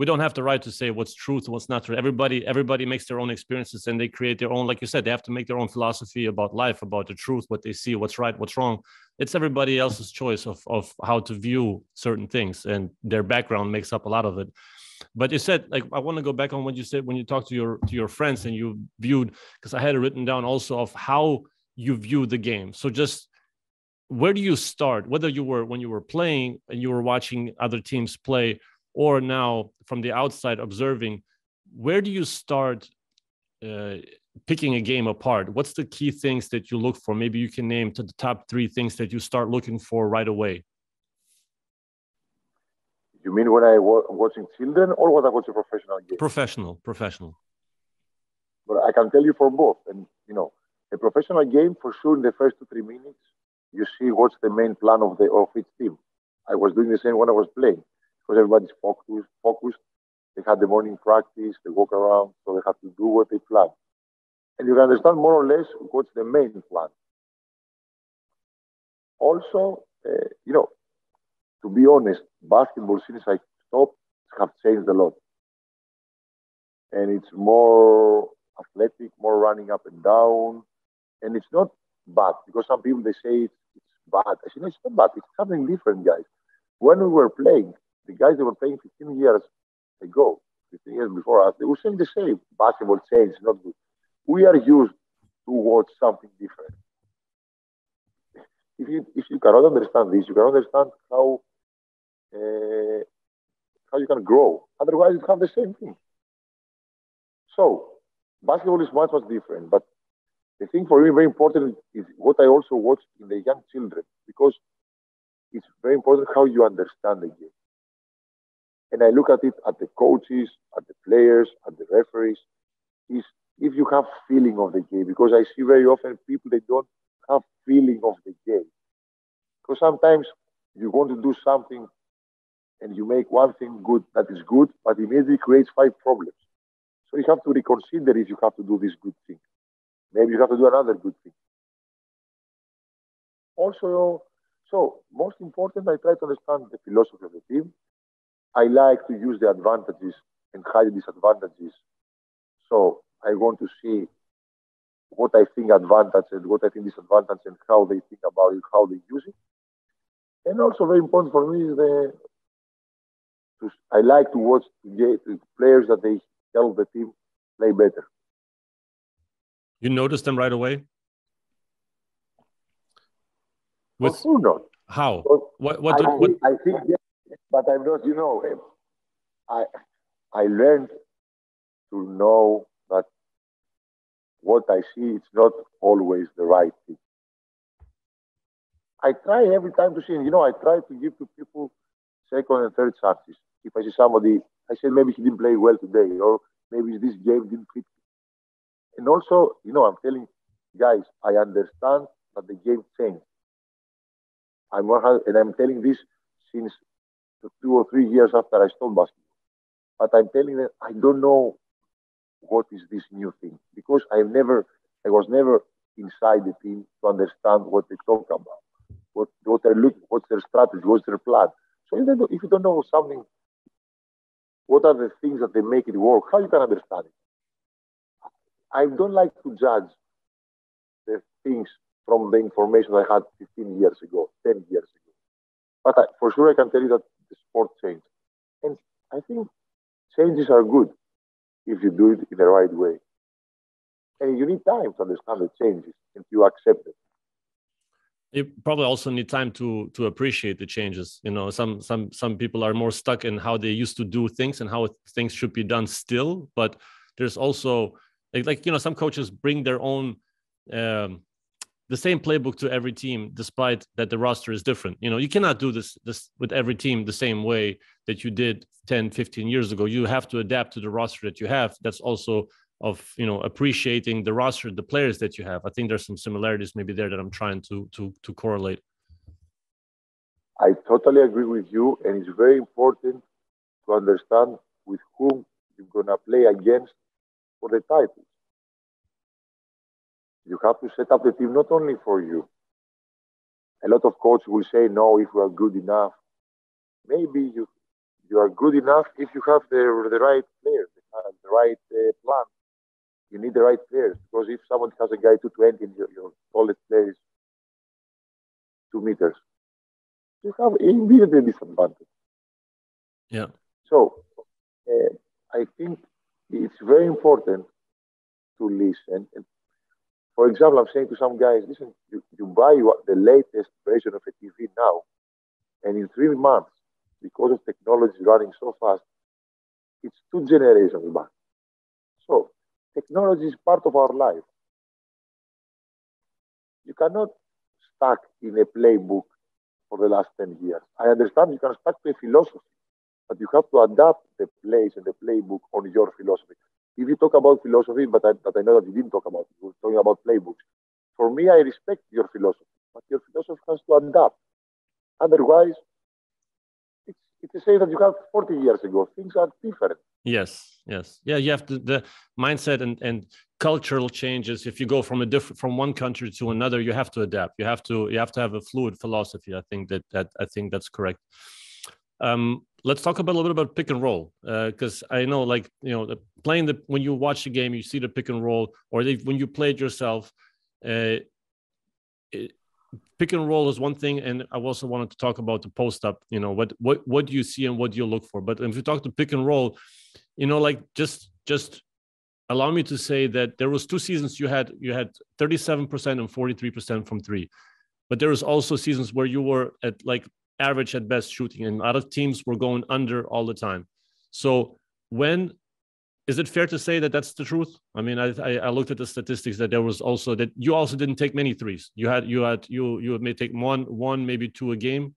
don't have the right to say what's truth, what's not true. Everybody makes their own experiences, and they create their own, like you said, they have to make their own philosophy about life, about the truth, what they see, what's right, what's wrong. It's everybody else's choice of how to view certain things, and their background makes up a lot of it. But you said, like, I want to go back on what you said when you talked to your friends, and you viewed, because I had it written down also, of how you view the game. So just, where do you start, whether when you were playing and you were watching other teams play, or now from the outside observing, where do you start picking a game apart? What's the key things that you look for? Maybe you can name to the top 3 things that you start looking for right away. You mean when I was watching children, or when I watch a professional game? Professional. But I can tell you for both. And, you know, a professional game, for sure, in the first 2-3 minutes, you see what's the main plan of each team. I was doing the same when I was playing, because everybody's focused. They had the morning practice, they walk around, so they have to do what they plan. And you can understand more or less what's the main plan. Also, you know, to be honest, basketball, since I stopped, have changed a lot. And it's more athletic, more running up and down. And it's not bad, because some people, they say it's bad. I say, no, it's not bad. It's something different, guys. When we were playing, the guys that were playing 15 years ago, 15 years before us, they were saying the same. Basketball changed, not good. We are used to watch something different. If you cannot understand this, you cannot understand how you can grow. Otherwise, you have the same thing. So, basketball is much, much different. But the thing for me very important is what I also watch in the young children, because it's very important how you understand the game. And I look at it at the coaches, at the players, at the referees, is if you have feeling of the game, because I see very often people, they don't have feeling of the game. Because sometimes you want to do something and you make one thing good that is good, but immediately creates 5 problems. So you have to reconsider if you have to do this good thing. Maybe you have to do another good thing. Also, so most important, I try to understand the philosophy of the team. I like to use the advantages and hide the disadvantages. So I want to see what I think advantage and what I think disadvantage, and how they think about it, how they use it. And also very important for me is I like to watch the players that they help the team play better. You noticed them right away? For sure not. How? I think yes, but I'm not, I learned to know that what I see is not always the right thing. I try every time to see, I try to give to people second and third chances. If I see somebody, I say maybe he didn't play well today, or maybe this game didn't fit. And also, I'm telling guys, I understand that the game changed. I'm telling this since 2 or 3 years after I stopped basketball. But I'm telling them I don't know what is this new thing because I was never inside the team to understand what they talk about, what they're looking, what's their strategy, what's their plan. So if you don't know something, what are the things that they make it work? How you can understand it? I don't like to judge the things from the information I had 15 years ago, 10 years ago. But for sure, I can tell you that the sport changed. And I think changes are good if you do it in the right way. And you need time to understand the changes and to accept it. You probably also need time to appreciate the changes. Some people are more stuck in how they used to do things and how things should be done still. But there's also some coaches bring their own the same playbook to every team, despite that the roster is different. You cannot do this with every team the same way that you did 10, 15 years ago. You have to adapt to the roster that you have. That's also of, appreciating the roster, the players that you have. I think there's some similarities maybe there that I'm trying to correlate. I totally agree with you. And it's very important to understand with whom you're going to play against for the title. You have to set up the team not only for you. A lot of coaches will say, no, if we are good enough. Maybe you are good enough if you have the right players, the right plan. You need the right players. Because if someone has a guy 220 and your tallest player is 2 meters, you have immediately disadvantage. Yeah. So I think it's very important to listen. And for example, I'm saying to some guys, listen, you buy the latest version of a TV now, and in 3 months, because of technology running so fast, it's 2 generations back. So technology is part of our life. You cannot stuck in a playbook for the last 10 years. I understand you can stuck to a philosophy, but you have to adapt the plays and the playbook on your philosophy. If you talk about philosophy, but I know that you didn't talk about it, you were talking about playbooks. For me, I respect your philosophy, but your philosophy has to adapt. Otherwise, it's the same that you have 40 years ago. Things are different. Yes. Yeah, you have the mindset and cultural changes. If you go from one country to another, you have to adapt. You have to have a fluid philosophy. I think that's correct. Let's talk a little bit about pick and roll, because I know, when you watch the game, you see the pick and roll, or when you play it yourself. Pick and roll is one thing, and I also wanted to talk about the post up. What do you see and what do you look for? But if you talk to pick and roll, just allow me to say that there was 2 seasons you had 37% and 43% from 3, but there was also seasons where you were at average at best shooting, and a lot of teams were going under all the time. So is it fair to say that that's the truth? I mean, I looked at the statistics that there was also that you also didn't take many threes. You may take one, maybe 2 a game.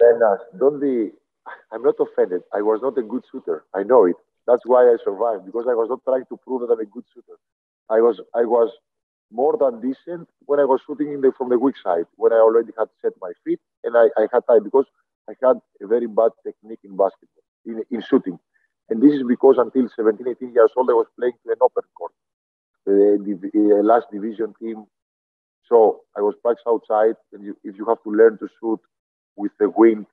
I'm not offended. I was not a good shooter. I know it. That's why I survived, because I was not trying to prove that I'm a good shooter. I was more than decent when I was shooting from the weak side, when I already had set my feet and I had time, because I had a very bad technique in basketball, in shooting. And this is because until 17, 18 years old, I was playing to an open court, the last division team. So I was practiced outside, and if you have to learn to shoot with the wind,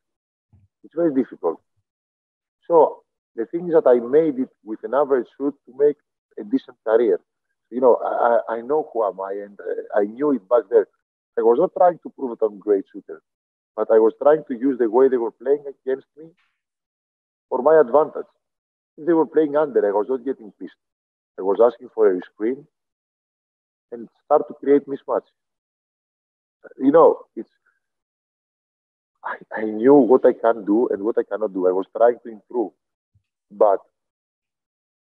it's very difficult. So the thing is that I made it with an average shoot to make a decent career. I know who am I, and I knew it back there. I was not trying to prove that I'm a great shooter, but I was trying to use the way they were playing against me for my advantage. If they were playing under, I was not getting pissed. I was asking for a screen and start to create mismatch. It's I knew what I can do and what I cannot do. I was trying to improve. But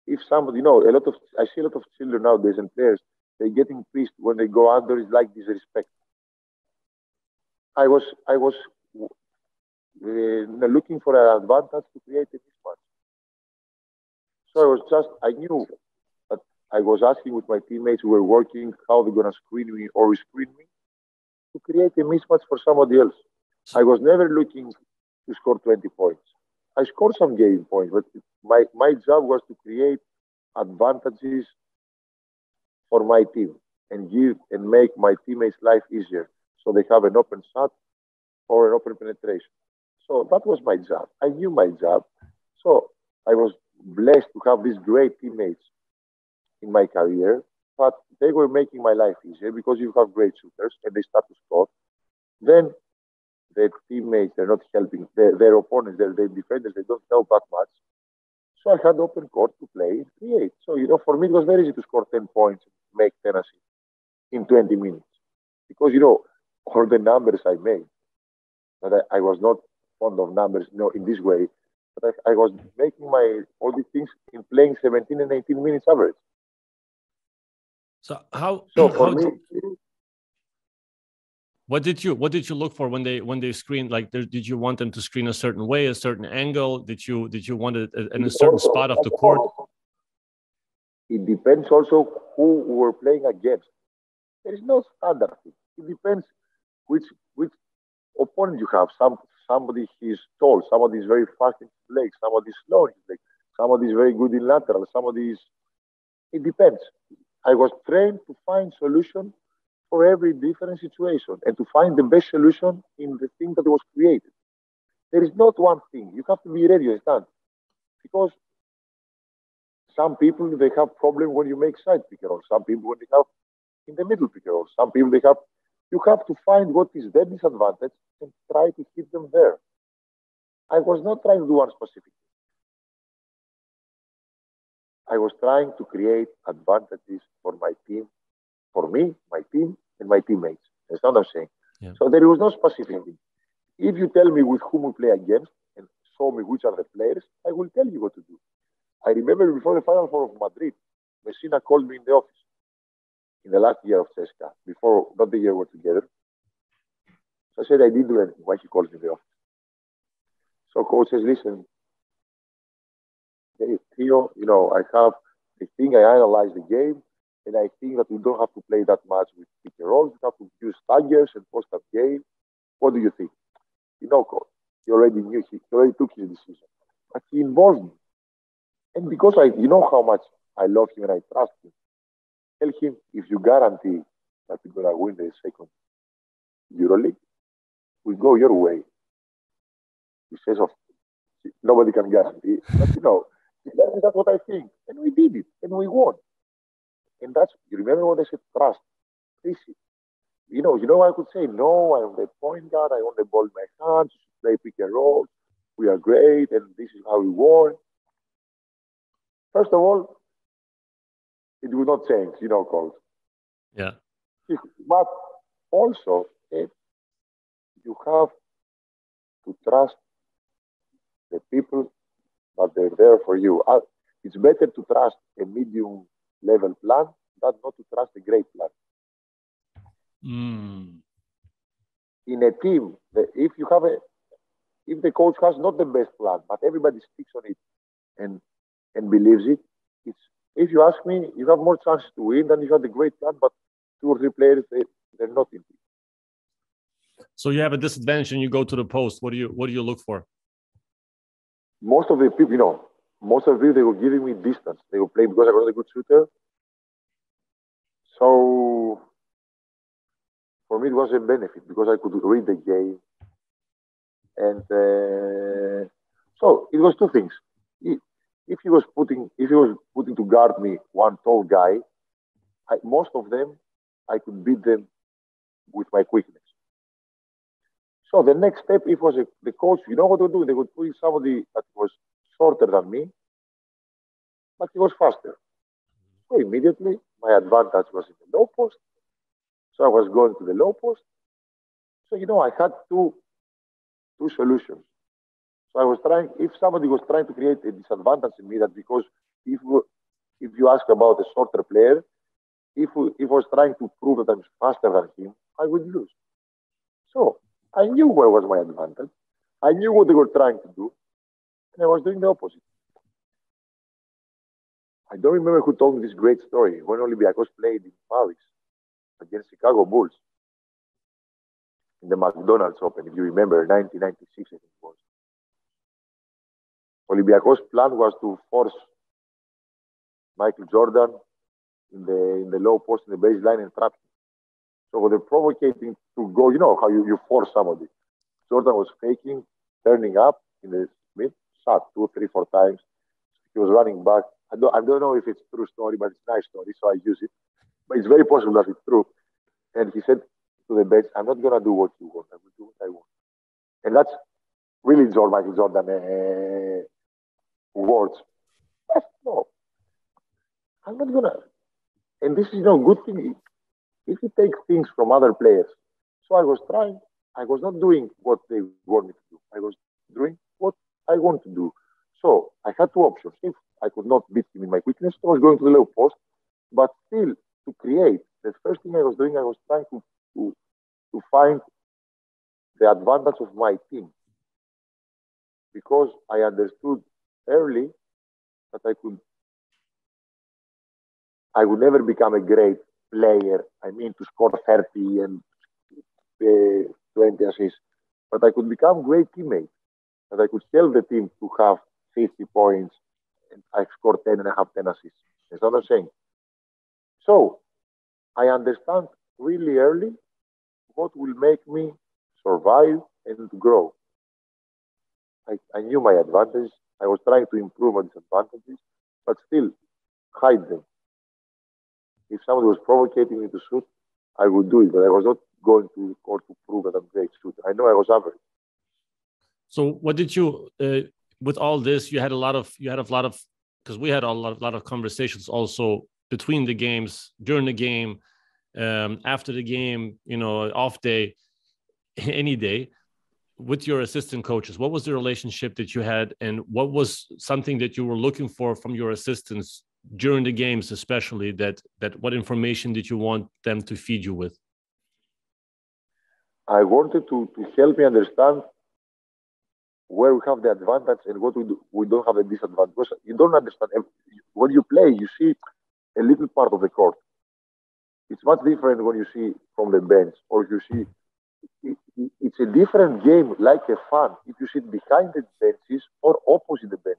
if somebody, I see a lot of children nowadays and players, they're getting pissed when they go under. It's like disrespect. I was looking for an advantage to create a mismatch. So I knew that I was asking with my teammates who were working how they're going to screen me or screen me to create a mismatch for somebody else. I was never looking to score 20 points. I scored some game points, but my job was to create advantages for my team and make my teammates' life easier so they have an open shot or an open penetration. So that was my job. I knew my job. So I was blessed to have these great teammates in my career, but they were making my life easier because you have great shooters and they start to score. Then their teammates, they're not helping, their opponents, their defenders, they don't help that much. So I had open court to play and create. So, for me, it was very easy to score 10 points and make 10 assists in 20 minutes. Because, all the numbers I made, that I was not fond of numbers, in this way, but I was making all these things in playing 17 and 18 minutes average. So what did you look for when they screened? Like, did you want them to screen a certain way, a certain angle? Did you want it in a certain spot of the court? It depends also who we're playing against. There is no standard thing. It depends which opponent you have. Somebody is tall, somebody is very fast in his legs, somebody is slow in his legs, somebody is very good in lateral, it depends. I was trained to find solution for every different situation and to find the best solution in the thing that was created. There is not one thing. You have to be ready, understand? Because some people, they have problem when you make side pick and roll. Some people, when they have in the middle pick and roll. Some people, you have to find what is their disadvantage and try to hit them there. I was not trying to do one specific thing. I was trying to create advantages for my team, for me, my team, and my teammates. That's what I'm saying. Yeah. So there was no specific thing. If you tell me with whom we play against and show me which are the players, I will tell you what to do. I remember before the Final Four of Madrid, Messina called me in the office in the last year of CSKA, before, not the year we're together. So I said, I didn't do anything. Why he calls me in the office? So coach says, listen, hey, Theo, I think I analyzed the game, and I think that we don't have to play that much with pick and rolls. We have to use staggers and post-up game. What do you think? Coach, he already knew, he already took his decision. But he involved me. And because how much I love him and I trust him, tell him, if you guarantee that we're going to win the second Euroleague, we go your way. He says, nobody can guarantee. But, that's what I think. And we did it. And we won. And you remember what I said? Trust. Listen. I could say, no, I'm the point guard. I want the ball in my hands. Play pick and roll. We are great. And this is how we won. First of all, it will not change, Coach. Yeah. But also, you have to trust the people that they're there for you. It's better to trust a medium level plan than not to trust a great plan. In a team, if the coach has not the best plan, but everybody sticks on it and believes it, if you ask me, you have more chances to win than you have the great plan, but 2 or 3 players, they're not in it. So you have a disadvantage and you go to the post. What do you look for? Most of the people, they were giving me distance. They were playing because I was a good shooter. So for me, it was a benefit because I could read the game. And so it was 2 things. If he was putting to guard me one tall guy, most of them, I could beat them with my quickness. So the next step, it was the coach, what to do? They would put somebody that was shorter than me but he was faster. So immediately, my advantage was in the low post. So I was going to the low post. So, I had two solutions. So I was trying, if somebody was trying to create a disadvantage in me, that because if you ask about a shorter player, if I was trying to prove that I'm faster than him, I would lose. So I knew where was my advantage. I knew what they were trying to do, and I was doing the opposite. I don't remember who told me this great story when Olympiacos played in Paris against Chicago Bulls in the McDonald's Open, if you remember, 1996, I think it was. Olympiacos' plan was to force Michael Jordan in the low post, in the baseline, and trap him. So they're provocating to go, how you force somebody. Jordan was faking, turning up in the mid, shot 2, 3, 4 times. He was running back. I don't know if it's a true story, but it's a nice story, so I use it. But it's very possible that it's true. And he said to the bench, I'm not going to do what you want. I will do what I want. And that's really Michael Jordan words. No, I'm not going to. And this is a good thing if you take things from other players. So I was not doing what they want me to do. I was doing what I want to do. So I had two options. If I could not beat him in my quickness, I was going to the low post. But still, to create, the first thing I was doing, I was trying to find the advantage of my team. Because I understood early that I would never become a great player. I mean, to score 30 and 20 assists. But I could become a great teammate. That I could help the team to have 50 points and I scored 10 and a half, 10 assists. That's what I'm saying. So I understand really early what will make me survive and grow. I knew my advantages. I was trying to improve on disadvantages, but still hide them. If somebody was provocating me to shoot, I would do it, but I was not going to the court to prove that I'm a great shooter. I know I was average. So what did you, with all this, you had a lot of, because we had a lot of conversations also between the games, during the game, after the game, off day, any day, with your assistant coaches. What was the relationship that you had, and what was something that you were looking for from your assistants during the games, especially that what information did you want them to feed you with? I wanted to help me understand where we have the advantage and what we don't have the disadvantage. Because you don't understand. When you play, you see a little part of the court. It's much different when you see from the bench, or you see it's a different game, like a fan. If you sit behind the benches or opposite the bench,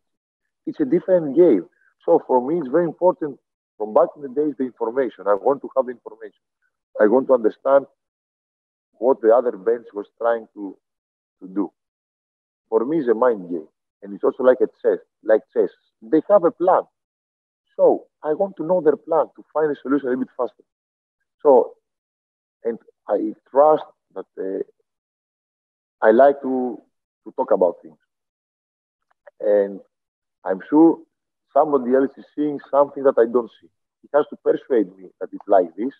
it's a different game. So for me, it's very important from back in the days, the information. I want to have the information. I want to understand what the other bench was trying to do. For me, it's a mind game. And it's also like chess. They have a plan. So I want to know their plan to find a solution a little bit faster. So, and I trust that I like to talk about things. And I'm sure somebody else is seeing something that I don't see. He has to persuade me that it's like this,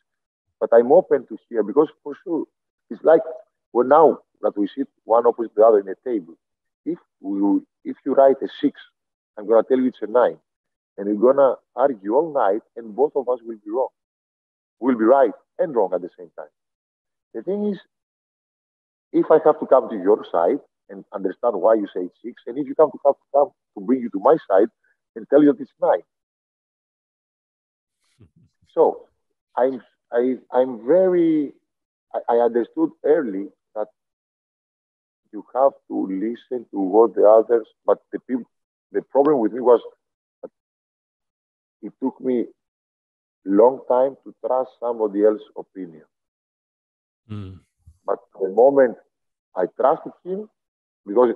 but I'm open to hear, because for sure, it's like now that we sit one opposite the other in a table. If you write a 6, I'm going to tell you it's a 9. And we're going to argue all night, and both of us will be wrong. We'll be right and wrong at the same time. The thing is, if I have to come to your side and understand why you say it's 6, and if you have to come to bring you to my side and tell you that it's 9. So I understood early that you have to listen to what the others, but the problem with me was that it took me long time to trust somebody else's opinion. But the moment I trusted him, because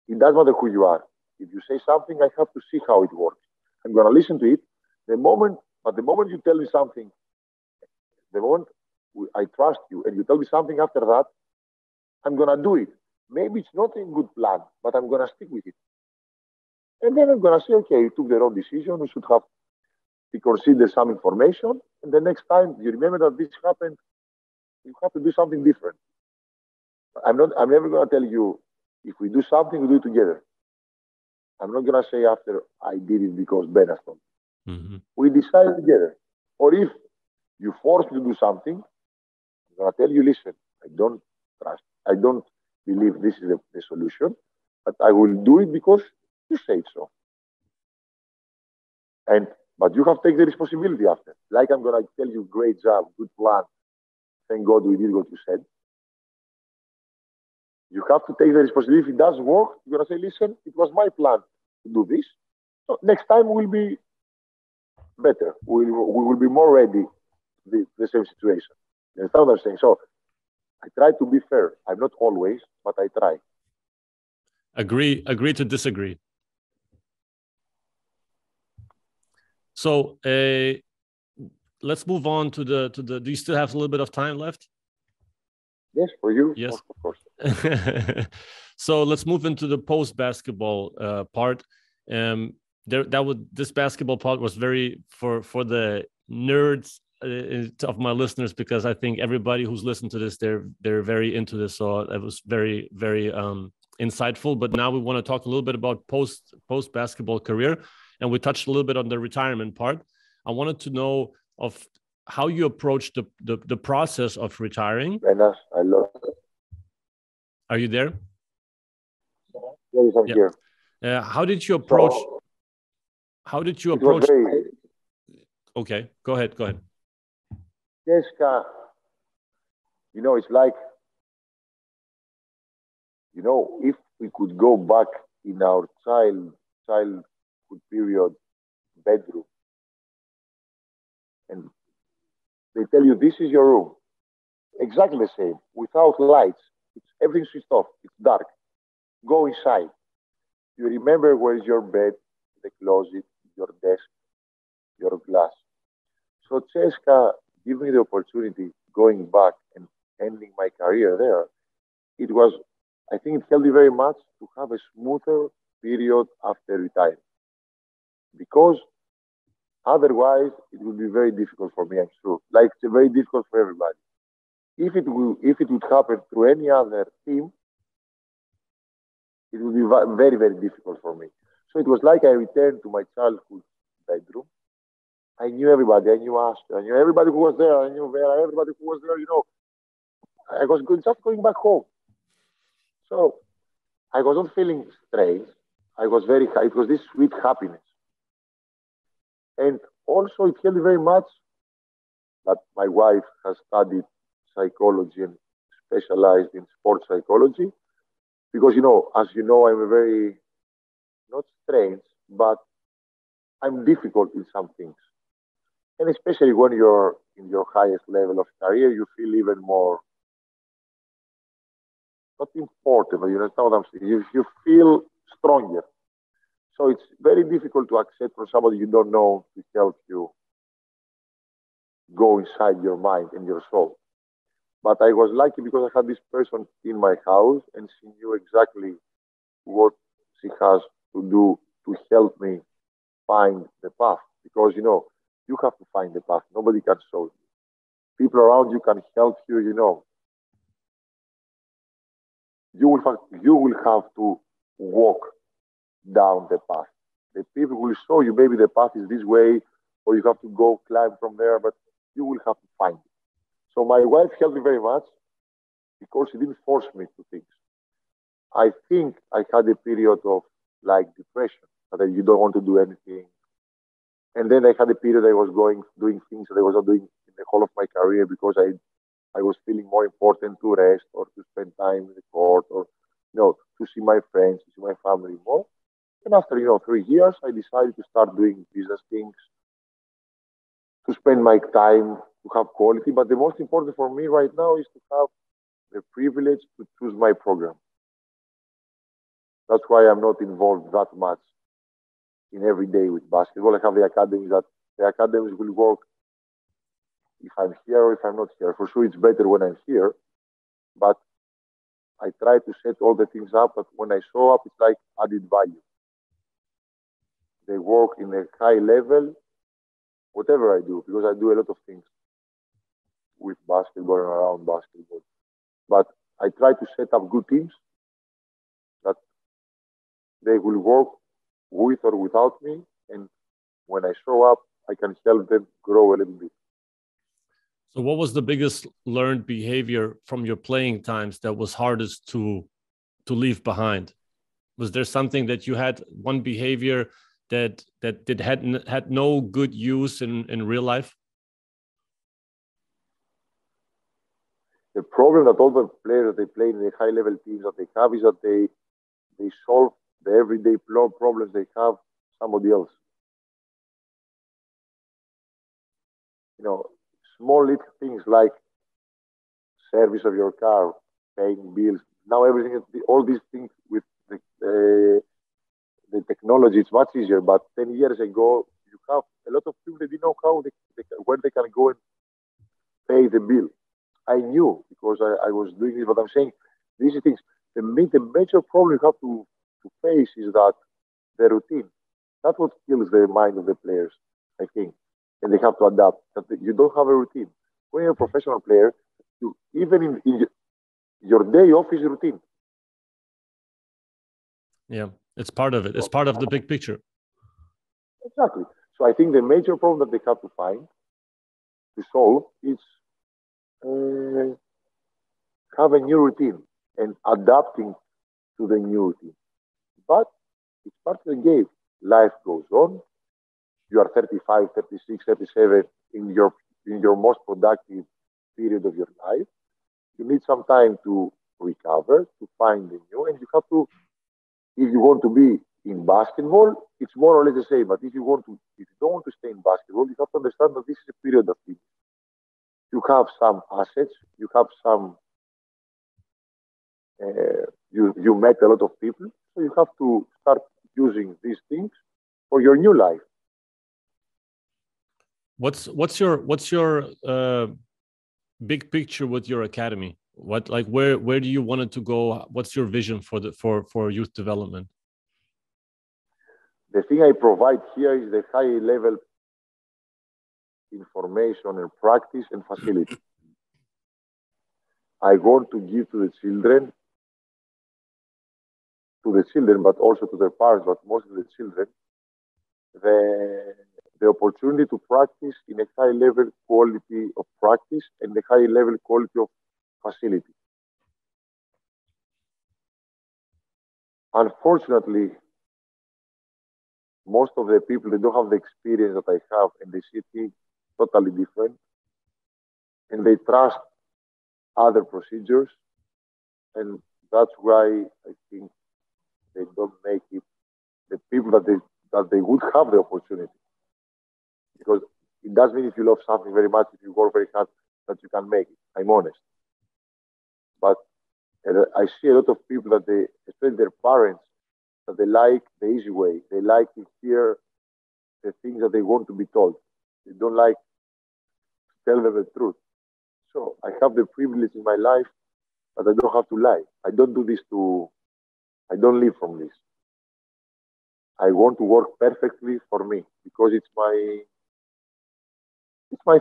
it doesn't matter who you are. If you say something, I have to see how it works. I'm going to listen to it. The moment you tell me something, the moment I trust you and you tell me something after that, I'm going to do it. Maybe it's not a good plan, but I'm going to stick with it. And then I'm gonna say, okay, you took the wrong decision. You should have to consider some information. And the next time you remember that this happened, you have to do something different. I'm never gonna tell you if we do something, we do it together. I'm not gonna say after I did it because Ben has told me. Mm-hmm. We decided together. Or if you force me to do something, I'm gonna tell you, listen, I don't trust, I don't believe this is the solution, but I will do it because you say so. But you have to take the responsibility after. Like I'm gonna tell you, great job, good plan. Thank God we did what you said. You have to take the responsibility. If it doesn't work, you're gonna say, listen, it was my plan to do this. So next time we'll be better. We will be more ready to the same situation. You understand what I'm saying? So I try to be fair. I'm not always, but I try. Agree to disagree. So let's move on to the. Do you still have a little bit of time left? Yes, for you. Yes, of course. So let's move into the post-basketball part. This basketball part was very for the nerds of my listeners, because I think everybody who's listened to this, they're very into this. So it was very, very insightful. But now we want to talk a little bit about post basketball career, and we touched a little bit on the retirement part. I wanted to know of how you approach the process of retiring. Yes, I love it. Are you there? Yes, I'm here. How did you approach? Okay, go ahead. CSKA, it's like, if we could go back in our childhood period bedroom, and they tell you this is your room, exactly the same, without lights, everything switched off, it's dark. Go inside. You remember where is your bed, the closet, your desk, your glass. So CSKA gave me the opportunity going back and ending my career there. I think it helped me very much to have a smoother period after retiring. Because otherwise, it would be very difficult for me, I'm sure. Like, it's very difficult for everybody. If it would happen through any other team, it would be very, very difficult for me. So it was like I returned to my childhood bedroom. I knew everybody. I knew Astor. I knew everybody who was there. I knew Vera, everybody who was there, I was just going back home. So I was not feeling strange. I was very high. It was this sweet happiness. And also it helped me very much that my wife has studied psychology and specialized in sports psychology. Because, as you know, I'm a very, not strange, but I'm difficult in some things. And especially when you're in your highest level of career, you feel even more, not important, but you understand what I'm saying? You feel stronger. So it's very difficult to accept from somebody you don't know to help you go inside your mind and your soul. But I was lucky because I had this person in my house and she knew exactly what she has to do to help me find the path. Because, you have to find the path. Nobody can show you. People around you can help you, You will have to walk down the path. The people will show you maybe the path is this way, or you have to go climb from there, but you will have to find it. So my wife helped me very much because she didn't force me to things. I think I had a period of depression, that you don't want to do anything. And then I had a period I was doing things that I was not doing in the whole of my career because I was feeling more important to rest or to spend time in the court or, to see my friends, to see my family more. And after, 3 years, I decided to start doing business things, to spend my time, to have quality. But the most important for me right now is to have the privilege to choose my program. That's why I'm not involved that much in every day with basketball. I have the academies will work if I'm here or if I'm not here. For sure, it's better when I'm here. But I try to set all the things up, but when I show up, it's like added value. they work in a high level, whatever I do, because I do a lot of things with basketball and around basketball. But I try to set up good teams that they will work with or without me. And when I show up, I can help them grow a little bit. So what was the biggest learned behavior from your playing times that was hardest to leave behind? Was there something that you had, one behavior that had no good use in real life? The problem that all the players that they play in the high level teams that they have is that they solve the everyday problems they have somebody else. You know, small little things like service of your car, paying bills. Now everything, all these things with the technology, it's much easier. But 10 years ago, you have a lot of people that didn't know how where they can go and pay the bill. I knew because I was doing this, but I'm saying these things. The major problem you have to face is that the routine. That's what kills the mind of the players, I think. And they have to adapt. That you don't have a routine. When you're a professional player, even in your day off is routine. Yeah, it's part of it. It's part of the big picture. Exactly. So I think the major problem that they have to find, to solve, is have a new routine and adapting to the new routine. But it's part of the game. Life goes on. You are 35, 36, 37 in your most productive period of your life. You need some time to recover, to find the new, and you have to, if you want to be in basketball, it's more or less the same. But if you don't want to stay in basketball, you have to understand that this is a period of time. You have some assets, you have some, you met a lot of people, so you have to start using these things for your new life. What's your big picture with your academy? Where do you want it to go? What's your vision for youth development? The thing I provide here is the high level information and practice and facility. I want to give to the children, but also to their parents, but mostly the children, the opportunity to practice in a high level quality of practice and a high level quality of facility. Unfortunately, most of the people, they don't have the experience that I have, and they see things totally different, and they trust other procedures, and that's why I think they don't make it. The people that they would have the opportunity, because it does mean if you love something very much, if you work very hard, that you can make it. I'm honest, but I see a lot of people that they, especially their parents, that they like the easy way. They like to hear the things that they want to be told. They don't like to tell them the truth. So I have the privilege in my life that I don't have to lie. I don't do this I don't live from this. I want to work perfectly for me because it's my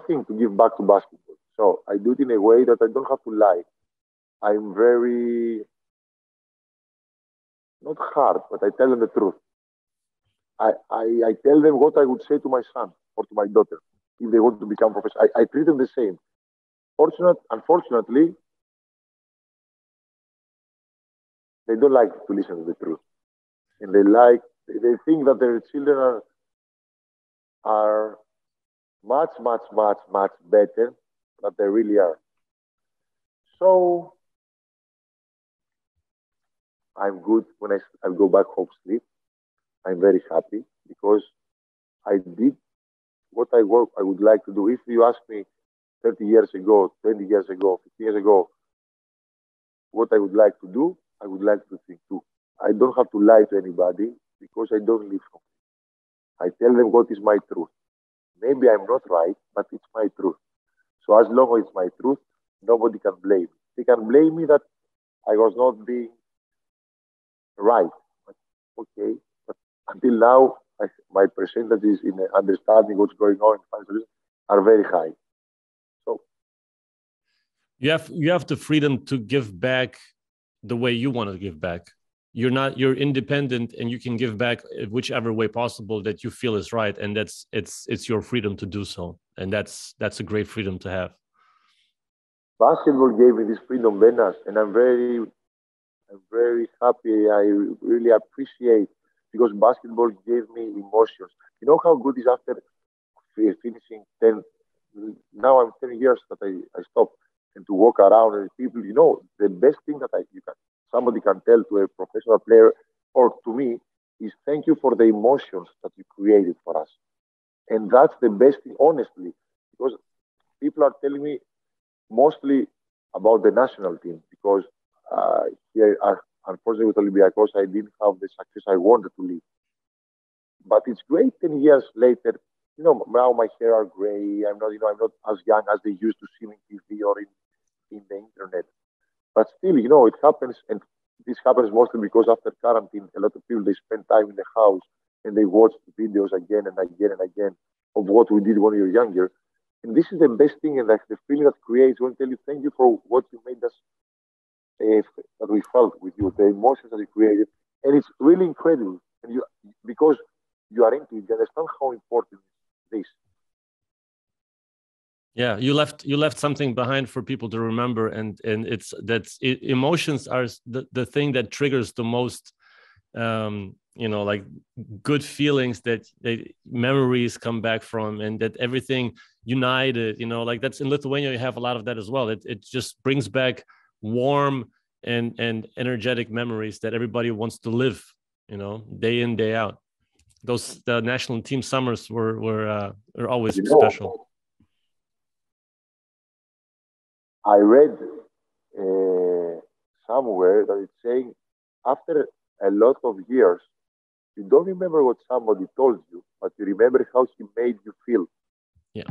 thing to give back to basketball. So I do it in a way that I don't have to lie. I'm very, not hard, but I tell them the truth. I tell them what I would say to my son or to my daughter if they want to become professional. I treat them the same. Unfortunately, they don't like to listen to the truth. And they think that their children are much, much, much, much better than they really are. So I'm good when I go back home sleep. I'm very happy because I did what I would like to do. If you ask me 30 years ago, 20 years ago, 15 years ago, what I would like to do, I would like to think too. I don't have to lie to anybody because I don't live from it. I tell them what is my truth. Maybe I'm not right, but it's my truth. So as long as it's my truth, nobody can blame me. They can blame me that I was not being right. But okay, but until now, my percentages in understanding what's going on in financial are very high. So you have the freedom to give back the way you want to give back. You're independent, and you can give back whichever way possible that you feel is right, and it's your freedom to do so, and that's a great freedom to have. Basketball gave me this freedom, Benas, and I'm very happy. I really appreciate, because basketball gave me emotions. You know how good is after finishing 10. Now I'm 10 years that I stopped, and to walk around and people. The best thing that somebody can tell to a professional player or to me is thank you for the emotions that you created for us. And that's the best thing, honestly, because people are telling me mostly about the national team, because here, unfortunately, with Olympiacos, I didn't have the success I wanted to live. But it's great 10 years later. Now my hair are gray. I'm not as young as they used to see me in TV or in the internet. But still, it happens, and this happens mostly because after quarantine, a lot of people, they spend time in the house and they watch videos again and again and again of what we did when we were younger. And this is the best thing, and the feeling that creates. I want to tell you, thank you for what you made us, that we felt with you, the emotions that you created, and it's really incredible. And because you are into it, you understand how important this. Yeah, you left something behind for people to remember, and emotions are the thing that triggers the most, like good feelings that memories come back from, and that everything united. Like that's in Lithuania, you have a lot of that as well. It just brings back warm and energetic memories that everybody wants to live, day in, day out. The national team summers were always special. I read somewhere that it's saying after a lot of years, you don't remember what somebody told you, but you remember how he made you feel. Yeah.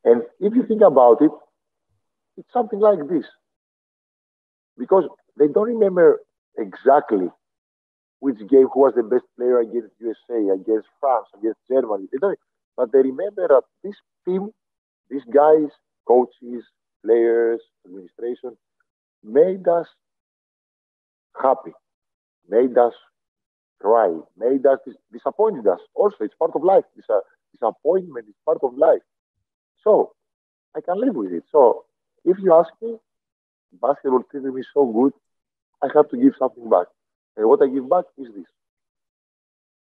And if you think about it, it's something like this. Because they don't remember exactly which game, who was the best player against USA, against France, against Germany. But they remember that this team, these guys, coaches, players, administration, made us happy, made us cry, made us disappointed us. Also, it's part of life. Disappointment is part of life. So I can live with it. So if you ask me, basketball treated me so good, I have to give something back. And what I give back is this.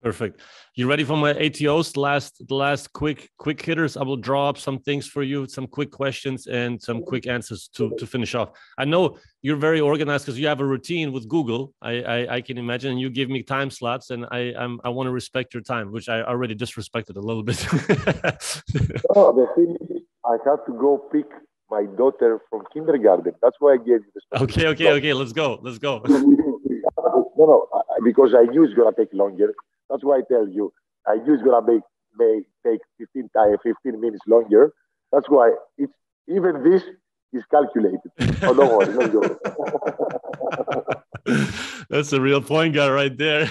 Perfect. You ready for my ATOs? The last quick hitters. I will draw up some things for you, some quick questions and some quick answers to finish off. I know you're very organized because you have a routine with Google. I can imagine, and you give me time slots, and I want to respect your time, which I already disrespected a little bit. No, the thing is, I have to go pick my daughter from kindergarten. That's why I gave you the Okay. Let's go. No, because I knew it's gonna take longer. That's why I tell you, I knew it's gonna take 15 minutes longer. That's why even this is calculated. Oh, don't worry, let's go. That's a real point guard right there.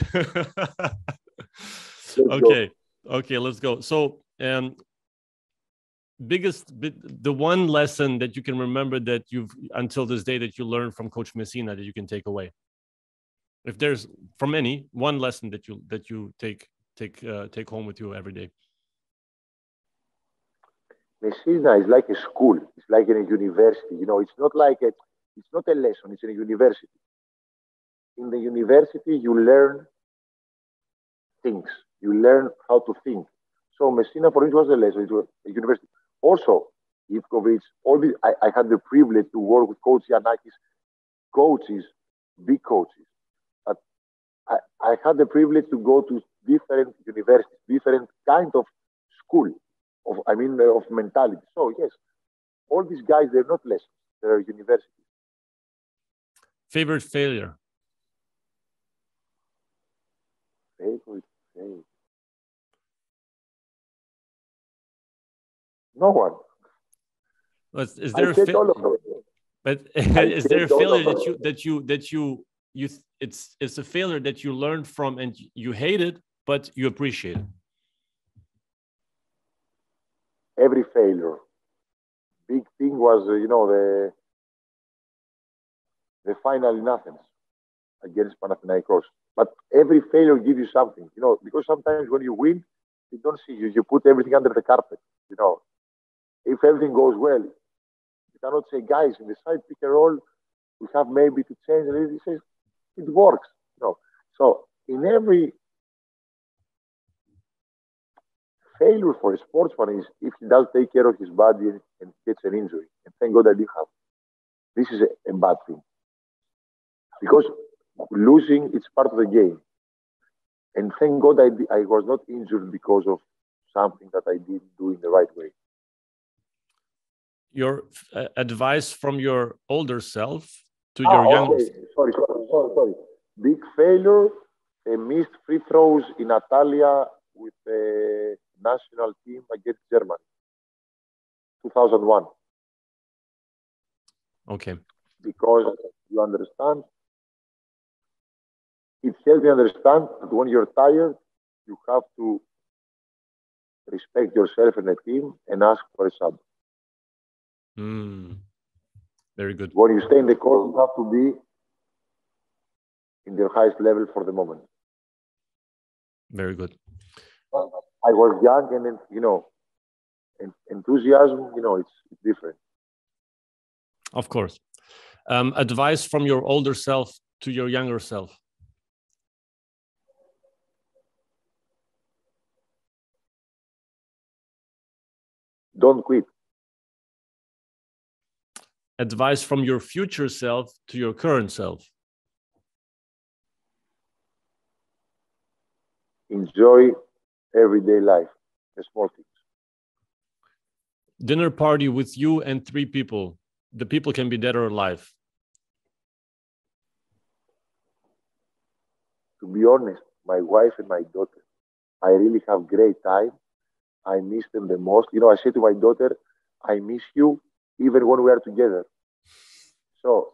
Okay, let's go. So, the one lesson that you can remember that you've until this day that you learned from Coach Messina that you can take away. If there's from any one lesson that you take home with you every day. Messina is like a school. It's like in a university. It's not a lesson. It's in a university. In the university, you learn things. You learn how to think. So Messina, for instance, was a lesson. It was a university. Also, Ivkovic, I had the privilege to work with Coach Yanakis, coaches, big coaches. I had the privilege to go to different universities, different kind of school, of mentality. So yes, all these guys, they're not lessons, they're universities. Favorite failure? Favorite failure? No one. Is there a failure? But is there a failure that you it's a failure that you learned from and you hated, but you appreciate it? Every failure. Big thing was, the final in Athens against Panathinaikos. But every failure gives you something, because sometimes when you win, you don't see you. You put everything under the carpet, If everything goes well, you cannot say, guys, in the side pick and roll, we have maybe to change it. He says, it works, So in every failure for a sportsman is if he does take care of his body and gets an injury. And thank God I didn't have. This is a bad thing. Because losing, it's part of the game. And thank God I was not injured because of something that I didn't do in the right way. Your advice from your older self to your younger self. Sorry. Big failure, missed free throws in Italia with the national team against Germany, 2001. Okay. Because you understand, it helps you understand that when you're tired, you have to respect yourself and the team and ask for a sub. Very good. When you stay in the court, you have to be in the highest level for the moment. Very good. I was young and then, enthusiasm, it's different. Of course. Advice from your older self to your younger self. Don't quit. Advice from your future self to your current self. Enjoy everyday life, the small things. Dinner party with you and 3 people. The people can be dead or alive. To be honest, my wife and my daughter, I really have great time. I miss them the most. I say to my daughter, I miss you even when we are together. So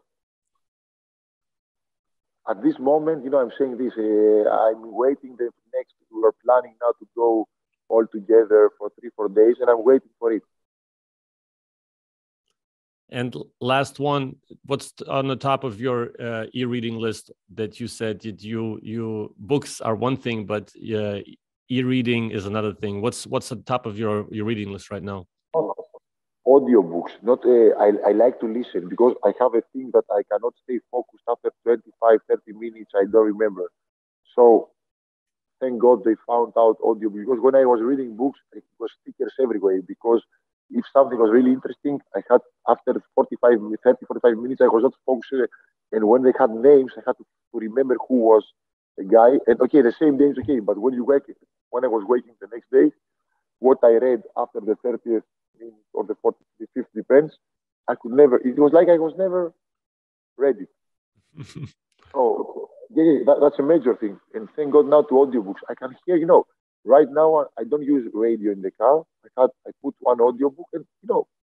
at this moment, I'm saying this, I'm waiting the next, we are planning now to go all together for 3-4 days, and I'm waiting for it. And last one, what's on the top of your e-reading list that you said that you books are one thing, but e-reading is another thing. What's on top of your reading list right now? Audiobooks. I like to listen because I have a thing that I cannot stay focused after 25, 30 minutes. I don't remember. So thank God they found out audiobooks, because when I was reading books, it was stickers everywhere, because if something was really interesting, I had, after 45 minutes, I was not focused. And when they had names, I had to remember who was the guy. And okay, the same day is okay, but when I was waking the next day, what I read after the 30th minute or the 45th, depends, I could never, it was like I was never ready. So, that's a major thing. And thank God now to audiobooks. I can hear, right now I don't use radio in the car. I put one audiobook and,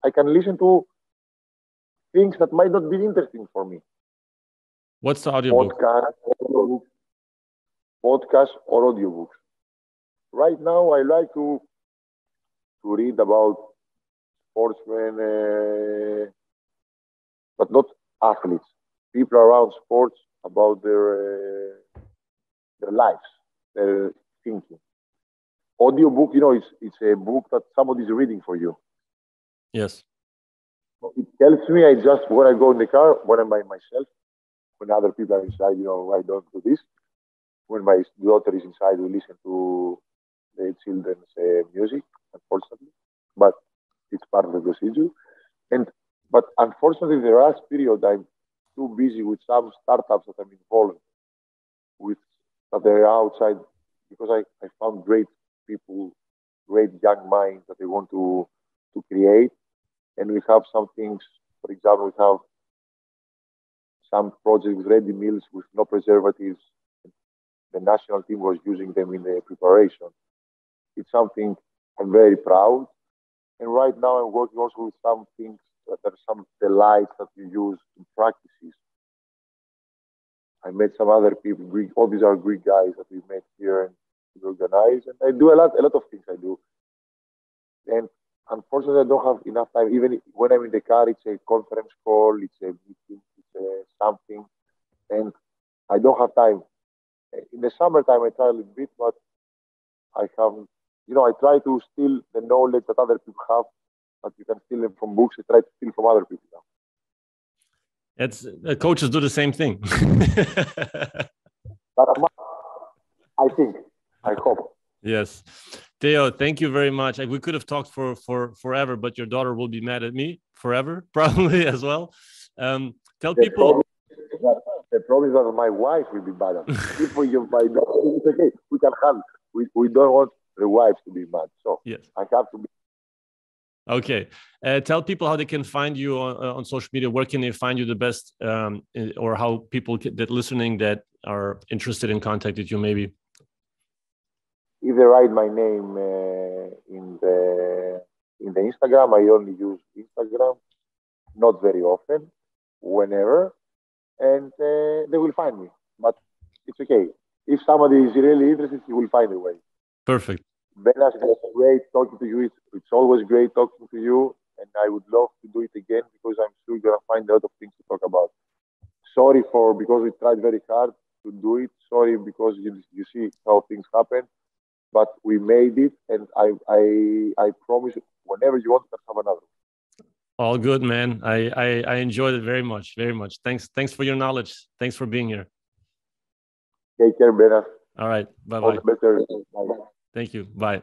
I can listen to things that might not be interesting for me. What's the audiobook? Podcast or audiobooks. Right now I like to read about sportsmen, but not athletes. People around sports, about their lives, their thinking. Audiobook, it's a book that somebody is reading for you. Yes. It helps me. When I go in the car, when I'm by myself, when other people are inside, I don't do this. When my daughter is inside, we listen to the children's music, unfortunately. But it's part of the procedure. But unfortunately, the last period, I'm too busy with some startups that I'm involved with, that they're outside, because I found great people, great young minds that they want to create. And we have some things, for example, we have some projects with ready meals with no preservatives. The national team was using them in the preparation. It's something I'm very proud. And right now I'm working also with some things that are some delights that you use in practices. I met some other people, Greek, all these are Greek guys that we met here. And to organize, and I do a lot of things I do. And unfortunately, I don't have enough time. Even when I'm in the car, it's a conference call, it's a meeting, it's something, and I don't have time. In the summertime, I try a little bit, but I haven't. I try to steal the knowledge that other people have, but you can steal them from books. I try to steal from other people now. It's coaches do the same thing. But I think, I hope. Yes. Theo, thank you very much. We could have talked for forever, but your daughter will be mad at me forever, probably as well. Tell people. The problem is that my wife will be mad at me. If my daughter, it's okay. We can handle. We don't want the wives to be mad. So yes. I have to be. Okay. Tell people how they can find you on social media. Where can they find you the best, or how people that listening that are interested in contacting you maybe? If they write my name in the Instagram, I only use Instagram, not very often, whenever, and they will find me. But it's okay. If somebody is really interested, he will find a way. Perfect. Benas, it was great talking to you. It's always great talking to you, and I would love to do it again because I'm sure you're gonna find a lot of things to talk about. Sorry because we tried very hard to do it. Sorry because you see how things happen. But we made it, and I promise you, whenever you want, to have another. All good, man. I enjoyed it very much, very much. Thanks for your knowledge. Thanks for being here. Take care, Benas. All right. Bye-bye. All the better. Bye. Thank you. Bye.